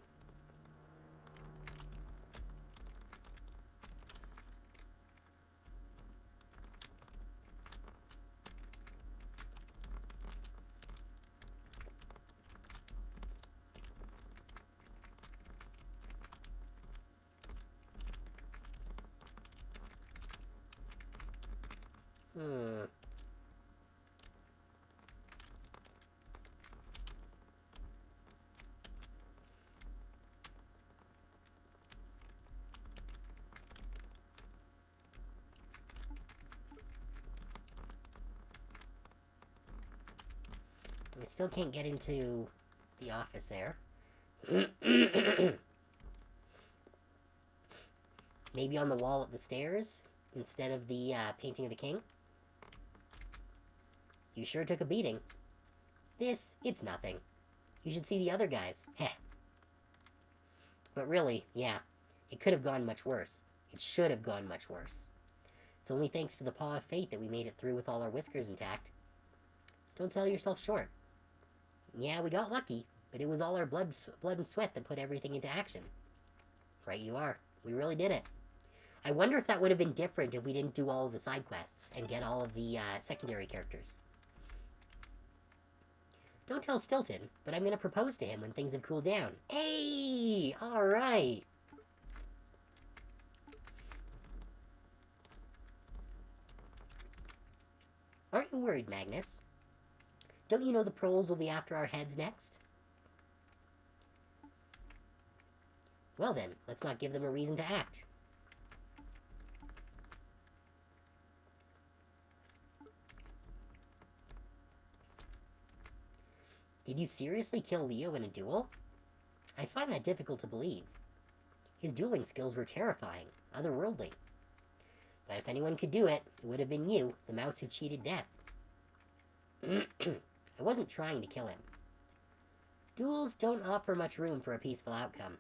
I still can't get into the office there. Maybe on the wall at the stairs instead of the painting of the king? You sure took a beating. It's nothing. You should see the other guys. Heh. But really, yeah, it could have gone much worse. It should have gone much worse. It's only thanks to the paw of fate that we made it through with all our whiskers intact. Don't sell yourself short. Yeah, we got lucky, but it was all our blood and sweat that put everything into action. Right you are. We really did it. I wonder if that would have been different if we didn't do all of the side quests and get all of the secondary characters. Don't tell Stilton, but I'm going to propose to him when things have cooled down. Hey! Alright! Aren't you worried, Magnus? Don't you know the proles will be after our heads next? Well then, let's not give them a reason to act. Did you seriously kill Leo in a duel? I find that difficult to believe. His dueling skills were terrifying, otherworldly. But if anyone could do it, it would have been you, the mouse who cheated death. I wasn't trying to kill him. Duels don't offer much room for a peaceful outcome.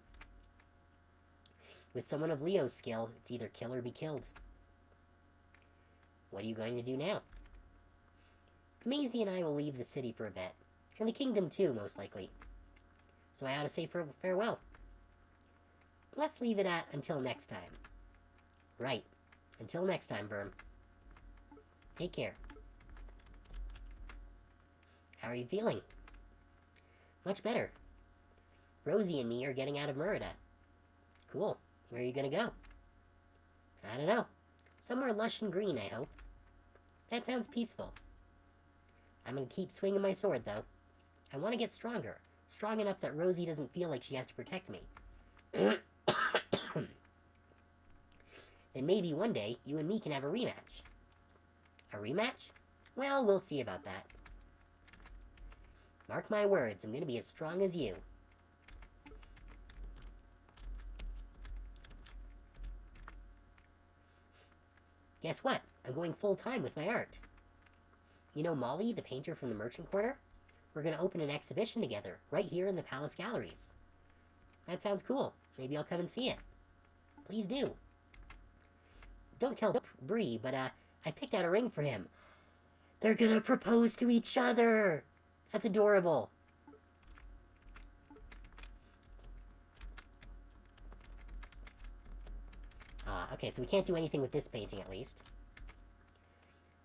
With someone of Leo's skill, it's either kill or be killed. What are you going to do now? Maisie and I will leave the city for a bit. And the kingdom too, most likely. So I ought to say farewell. Let's leave it at until next time. Right. Until next time, Verm. Take care. How are you feeling? Much better. Rosie and me are getting out of Merida. Cool. Where are you gonna go? I don't know. Somewhere lush and green, I hope. That sounds peaceful. I'm gonna keep swinging my sword, though. I want to get stronger. Strong enough that Rosie doesn't feel like she has to protect me. Then maybe one day, you and me can have a rematch. A rematch? Well, we'll see about that. Mark my words, I'm gonna be as strong as you. Guess what? I'm going full-time with my art. You know Molly, the painter from the Merchant Quarter? We're going to open an exhibition together, right here in the Palace Galleries. That sounds cool. Maybe I'll come and see it. Please do. Don't tell Bree, but I picked out a ring for him. They're going to propose to each other. That's adorable. Okay, so we can't do anything with this painting, at least.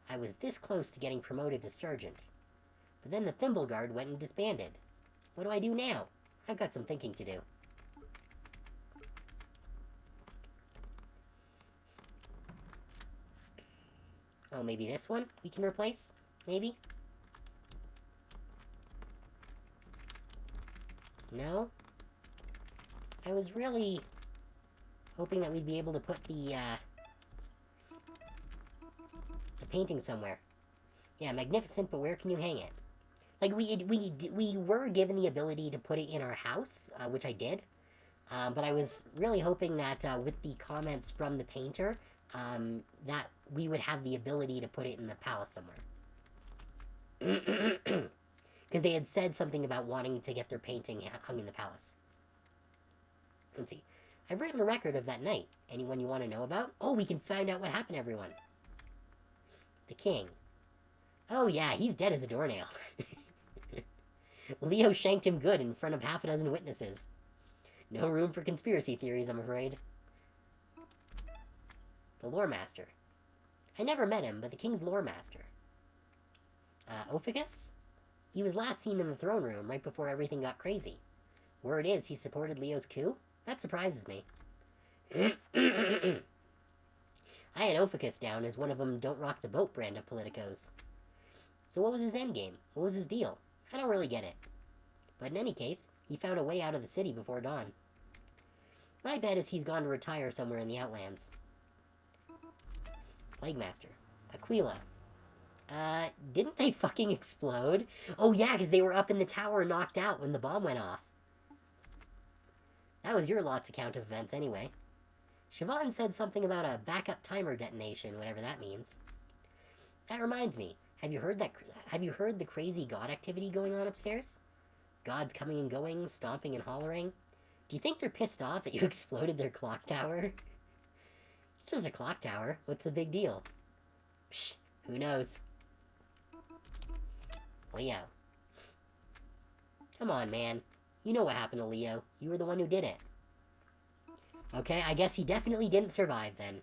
I was this close to getting promoted to sergeant. But then the Thimble Guard went and disbanded. What do I do now? I've got some thinking to do. Oh, maybe this one we can replace? Maybe? No? I was really hoping that we'd be able to put the painting somewhere. Yeah, magnificent, but where can you hang it? Like, we were given the ability to put it in our house, which I did. But I was really hoping that with the comments from the painter, that we would have the ability to put it in the palace somewhere. Because they had said something about wanting to get their painting hung in the palace. Let's see. I've written a record of that night. Anyone you want to know about? Oh, we can find out what happened, everyone. The king. Oh yeah, he's dead as a doornail. Leo shanked him good in front of half a dozen witnesses. No room for conspiracy theories, I'm afraid. The lore master. I never met him, but the king's lore master. Ophigus? He was last seen in the throne room right before everything got crazy. Word is he supported Leo's coup? That surprises me. I had Ophigus down as one of them don't rock the boat brand of politicos. So what was his endgame? What was his deal? I don't really get it. But in any case, he found a way out of the city before dawn. My bet is he's gone to retire somewhere in the Outlands. Plague Master. Aquila. Didn't they fucking explode? Oh yeah, because they were up in the tower knocked out when the bomb went off. That was your lot's account of events anyway. Siobhan said something about a backup timer detonation, whatever that means. That reminds me, have you heard the crazy god activity going on upstairs? Gods coming and going, stomping and hollering. Do you think they're pissed off that you exploded their clock tower? It's just a clock tower. What's the big deal? Psh, who knows? Leo. Come on, man. You know what happened to Leo. You were the one who did it. Okay, I guess he definitely didn't survive then.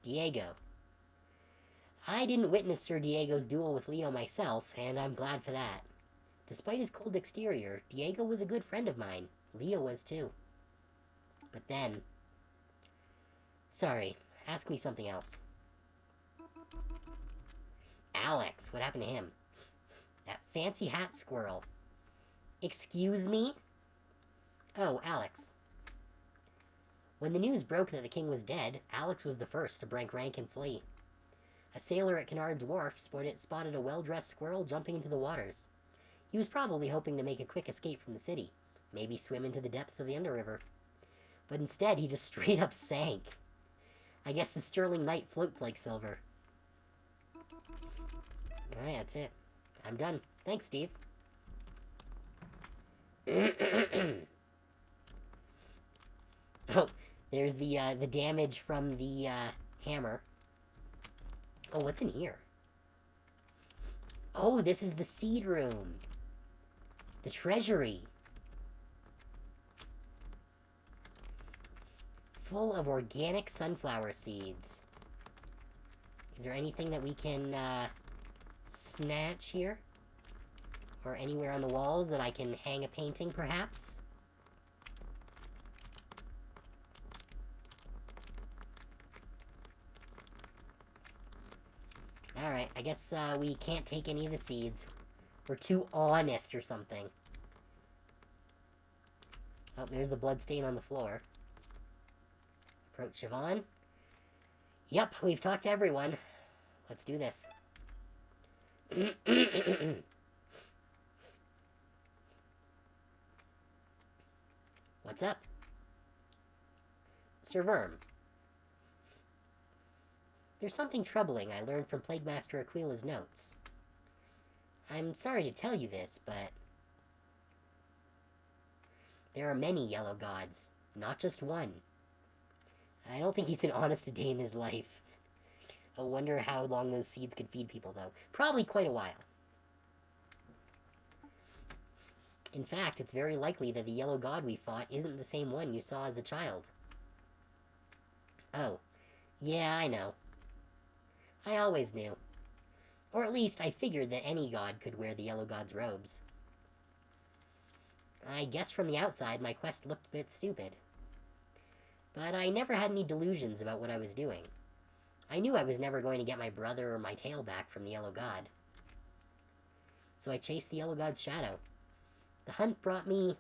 Diego. I didn't witness Sir Diego's duel with Leo myself, and I'm glad for that. Despite his cold exterior, Diego was a good friend of mine. Leo was too. But then... Sorry, ask me something else. Alex, what happened to him? That fancy hat squirrel. Excuse me? Oh, Alex. When the news broke that the king was dead, Alex was the first to break rank and flee. A sailor at Canard Dwarf spotted a well-dressed squirrel jumping into the waters. He was probably hoping to make a quick escape from the city, maybe swim into the depths of the Underriver. But instead, he just straight up sank. I guess the sterling knight floats like silver. Alright, that's it. I'm done. Thanks, Steve. Oh, there's the damage from the hammer. Oh, what's in here? Oh, this is the seed room. The treasury. Full of organic sunflower seeds. Is there anything that we can, snatch here? Or anywhere on the walls that I can hang a painting, perhaps? Alright, I guess, we can't take any of the seeds. We're too honest or something. Oh, there's the bloodstain on the floor. Approach Siobhan. Yep, we've talked to everyone. Let's do this. What's up? Sir Verm. There's something troubling I learned from Plague Master Aquila's notes. I'm sorry to tell you this, but there are many yellow gods, not just one. I don't think he's been honest a day in his life. I wonder how long those seeds could feed people, though. Probably quite a while. In fact, it's very likely that the yellow god we fought isn't the same one you saw as a child. Oh, yeah, I know. I always knew. Or at least I figured that any god could wear the yellow god's robes. I guess from the outside my quest looked a bit stupid. But I never had any delusions about what I was doing. I knew I was never going to get my brother or my tail back from the yellow god. So I chased the yellow god's shadow. The hunt brought me,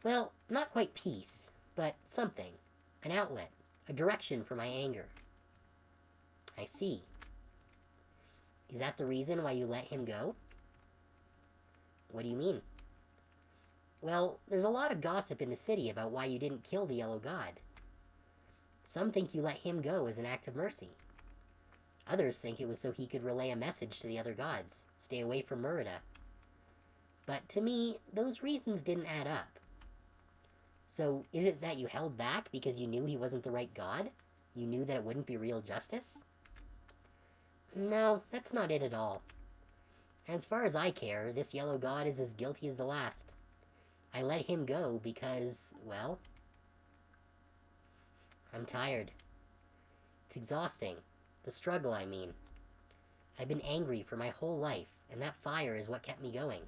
well, not quite peace, but something. An outlet, a direction for my anger. I see. Is that the reason why you let him go? What do you mean? Well, there's a lot of gossip in the city about why you didn't kill the yellow god. Some think you let him go as an act of mercy. Others think it was so he could relay a message to the other gods, stay away from Merida. But to me, those reasons didn't add up. So, is it that you held back because you knew he wasn't the right god? You knew that it wouldn't be real justice? No, that's not it at all. As far as I care, this yellow god is as guilty as the last. I let him go because, well, I'm tired. It's exhausting. The struggle, I mean. I've been angry for my whole life, and that fire is what kept me going.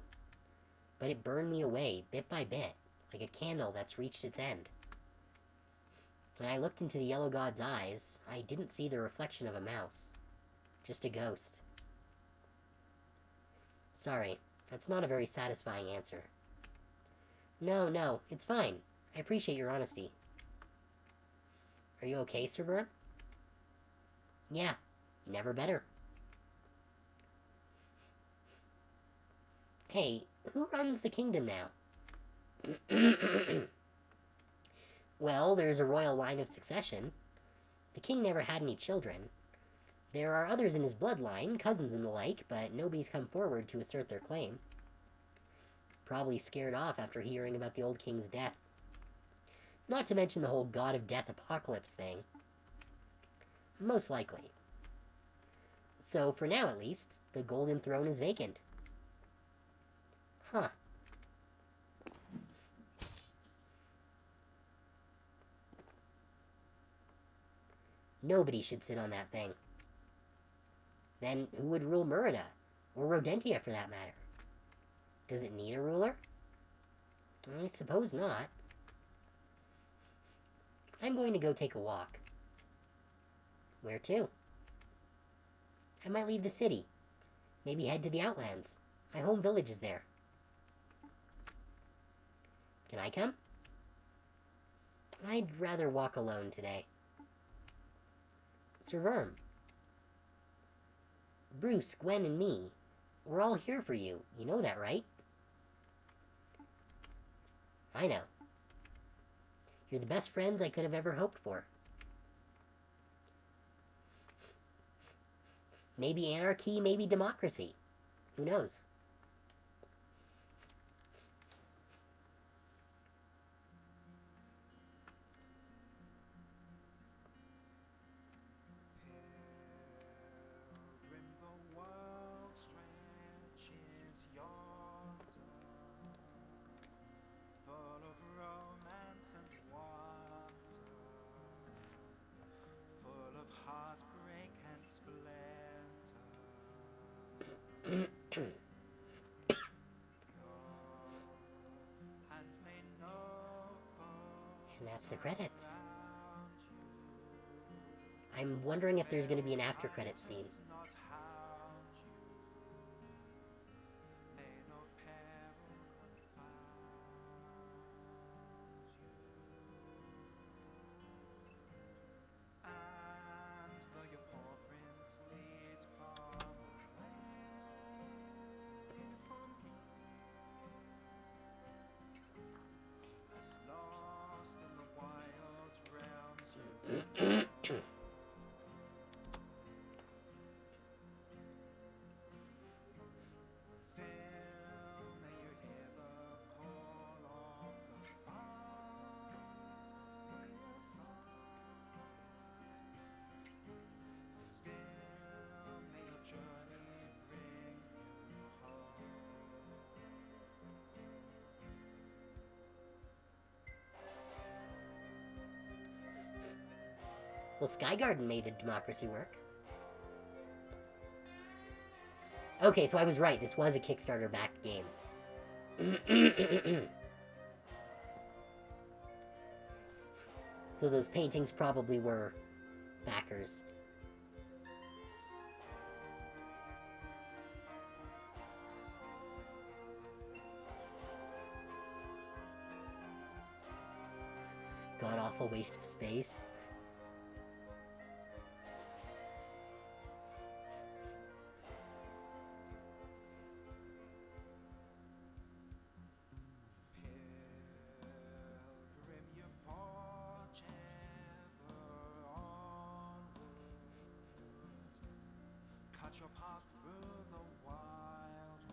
But it burned me away, bit by bit, like a candle that's reached its end. When I looked into the yellow god's eyes, I didn't see the reflection of a mouse. Just a ghost. Sorry, that's not a very satisfying answer. No, it's fine. I appreciate your honesty. Are you okay, Sir Vern? Yeah, never better. Hey, who runs the kingdom now? Well, there's a royal line of succession. The king never had any children. There are others in his bloodline, cousins and the like, but nobody's come forward to assert their claim. Probably scared off after hearing about the old king's death. Not to mention the whole god of death apocalypse thing. Most likely. So, for now at least, the golden throne is vacant. Huh. Nobody should sit on that thing. Then who would rule Merida? Or Rodentia, for that matter? Does it need a ruler? I suppose not. I'm going to go take a walk. Where to? I might leave the city. Maybe head to the Outlands. My home village is there. Can I come? I'd rather walk alone today. Sir Verm. Bruce, Gwen, and me. We're all here for you. You know that, right? I know. You're the best friends I could have ever hoped for. Maybe anarchy, maybe democracy. Who knows? It's the credits. I'm wondering if there's going to be an after-credit scene. Well, Skygarden made a democracy work. Okay, so I was right. This was a Kickstarter-backed game. So those paintings probably were backers. God-awful waste of space. Your path through the wild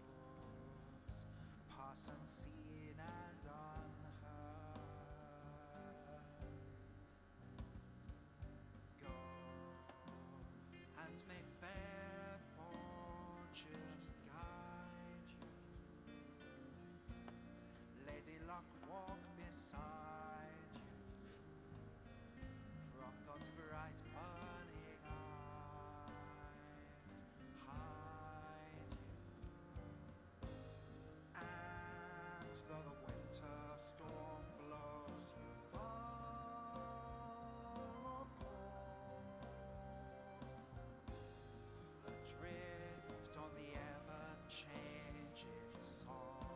woods, pass unseen and unheard. Go and may fair fortune guide you. Lady Luck walk beside you from God's bright burning eyes. Hide you, and though the winter storm blows you far, of course, adrift on the ever-changing song.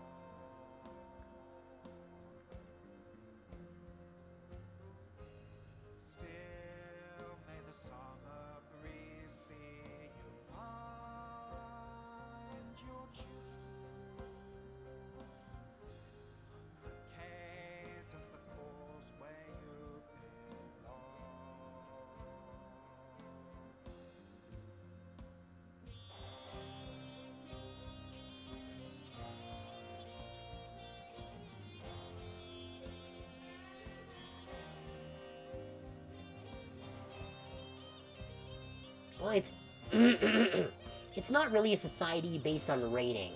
Still may the summer breeze see you find your tune. The cadence that falls where you belong. Well, it's it's not really a society based on rating,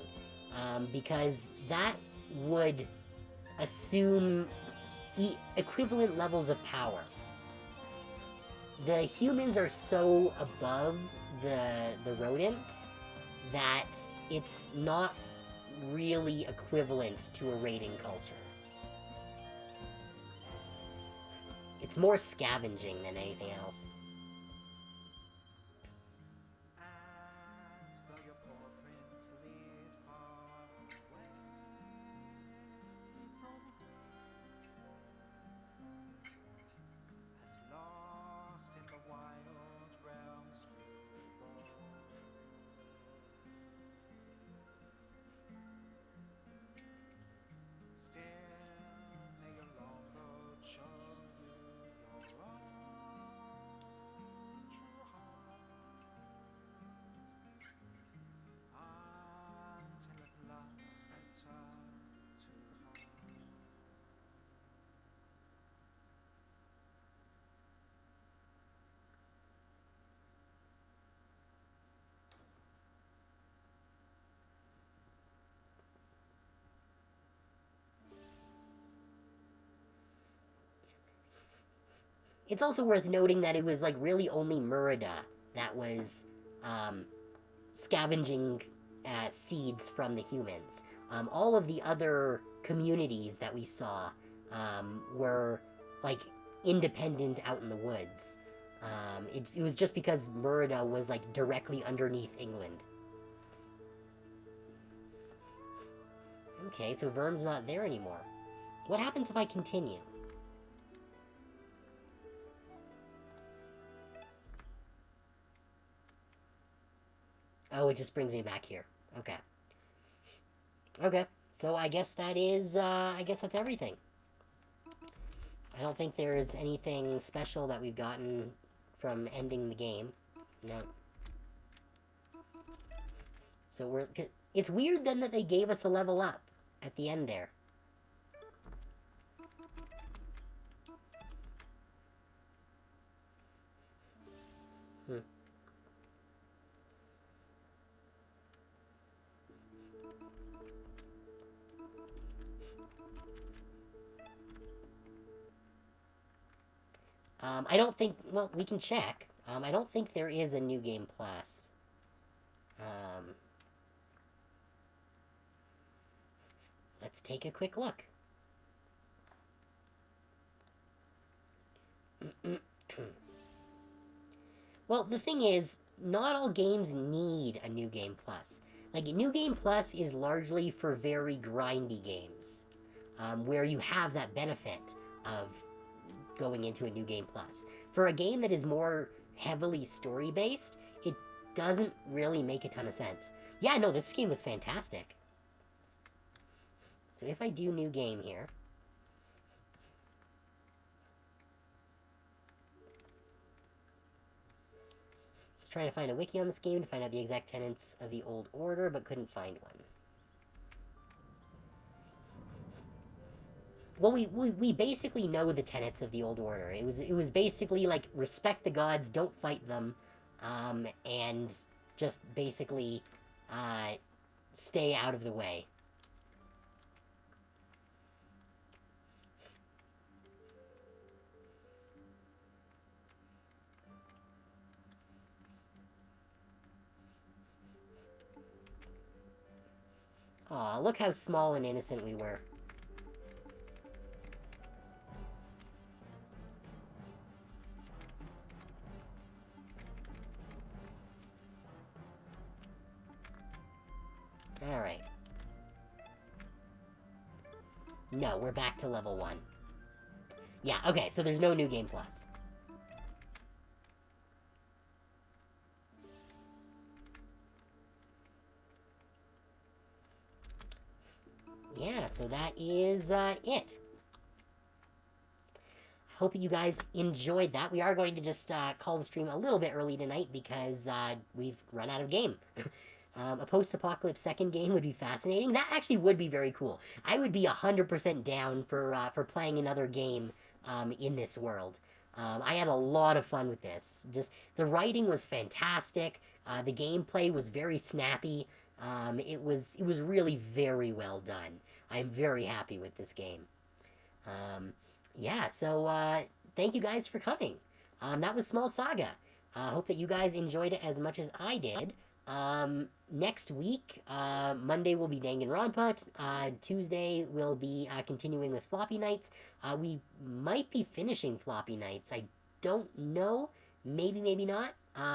because that would assume equivalent levels of power. The humans are so above the rodents that it's not really equivalent to a rating culture. It's more scavenging than anything else. And though your poor prince lead far away from home, as lost in the wild realms we roam, still may your long road show you your own true heart, until at last return to her. It's also worth noting that it was like really only Murida that was scavenging seeds from the humans. All of the other communities that we saw were like, independent out in the woods. It was just because Merida was, like, directly underneath England. Okay, so Verm's not there anymore. What happens if I continue? Oh, it just brings me back here. Okay. Okay, so I guess that is, I guess that's everything. I don't think there's anything special that we've gotten from ending the game. No. So we're... It's weird then that they gave us a level up at the end there. Hmm. I don't think... Well, we can check. I don't think there is a New Game Plus. Let's take a quick look. Well, the thing is, not all games need a New Game Plus. Like, New Game Plus is largely for very grindy games, where you have that benefit of going into a New Game Plus. For a game that is more heavily story-based, it doesn't really make a ton of sense. Yeah, no, this game was fantastic. So if I do New Game here... Trying to find a wiki on this game to find out the exact tenets of the Old Order, but couldn't find one. Well, we basically know the tenets of the Old Order. It was basically like respect the gods, don't fight them, and just basically stay out of the way. Aw, look how small and innocent we were. Alright. No, we're back to level 1. Yeah, okay, so there's no New Game Plus. Yeah, so that is it. Hope you guys enjoyed that. We are going to just call the stream a little bit early tonight because we've run out of game. A post-apocalypse second game would be fascinating. That actually would be very cool. I would be 100% down for playing another game in this world. I had a lot of fun with this. Just the writing was fantastic. The gameplay was very snappy. It was really very well done. I'm very happy with this game. Yeah, so thank you guys for coming. That was Small Saga. Hope that you guys enjoyed it as much as I did. Next week, Monday will be Danganronpa. Tuesday will be continuing with Floppy Nights. We might be finishing Floppy Nights. I don't know. Maybe, maybe not.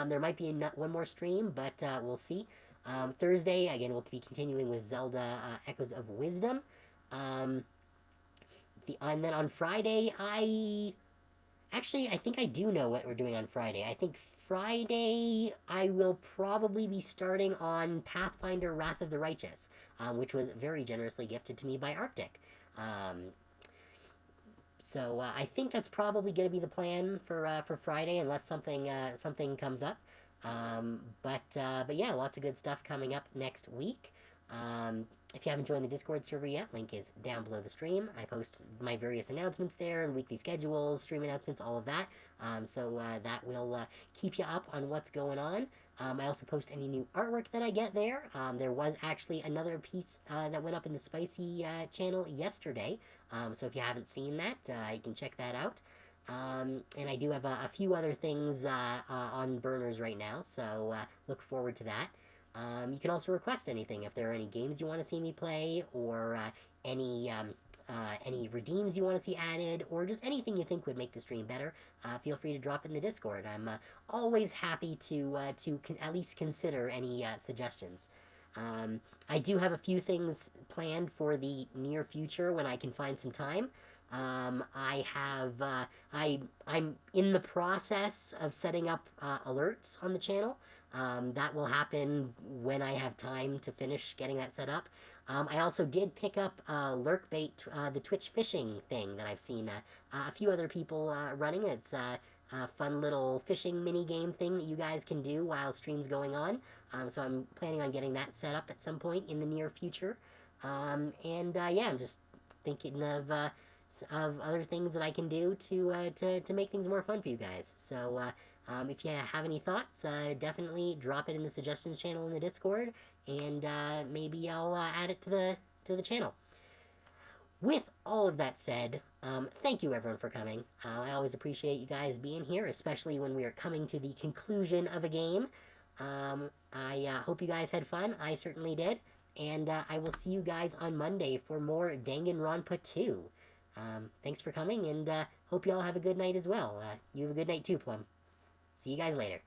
There might be one more stream, but we'll see. Thursday, again, we'll be continuing with Zelda Echoes of Wisdom. And then on Friday, I think I do know what we're doing on Friday. I think Friday, I will probably be starting on Pathfinder Wrath of the Righteous, which was very generously gifted to me by Arctic. So I think that's probably going to be the plan for Friday, unless something comes up. But yeah, lots of good stuff coming up next week. If you haven't joined the Discord server yet, link is down below the stream. I post my various announcements there, and weekly schedules, stream announcements, all of that. So that will keep you up on what's going on. I also post any new artwork that I get there. There was actually another piece that went up in the Spicy channel yesterday. So if you haven't seen that, you can check that out. And I do have a few other things on burners right now, so look forward to that. You can also request anything if there are any games you want to see me play, or any any redeems you want to see added, or just anything you think would make the stream better, feel free to drop it in the Discord. I'm always happy to at least consider any suggestions. I do have a few things planned for the near future when I can find some time. I have I'm in the process of setting up alerts on the channel. That will happen when I have time to finish getting that set up. I also did pick up Lurkbait, the Twitch fishing thing that I've seen a few other people running. It's a fun little fishing mini game thing that you guys can do while stream's going on. So I'm planning on getting that set up at some point in the near future. Yeah, I'm just thinking of other things that I can do to make things more fun for you guys. So if you have any thoughts, definitely drop it in the suggestions channel in the Discord, and maybe I'll add it to the channel. With all of that said, thank you everyone for coming. I always appreciate you guys being here, especially when we are coming to the conclusion of a game. I hope you guys had fun. I certainly did. And I will see you guys on Monday for more Danganronpa 2. Thanks for coming, and hope you all have a good night as well. You have a good night too, Plum. See you guys later.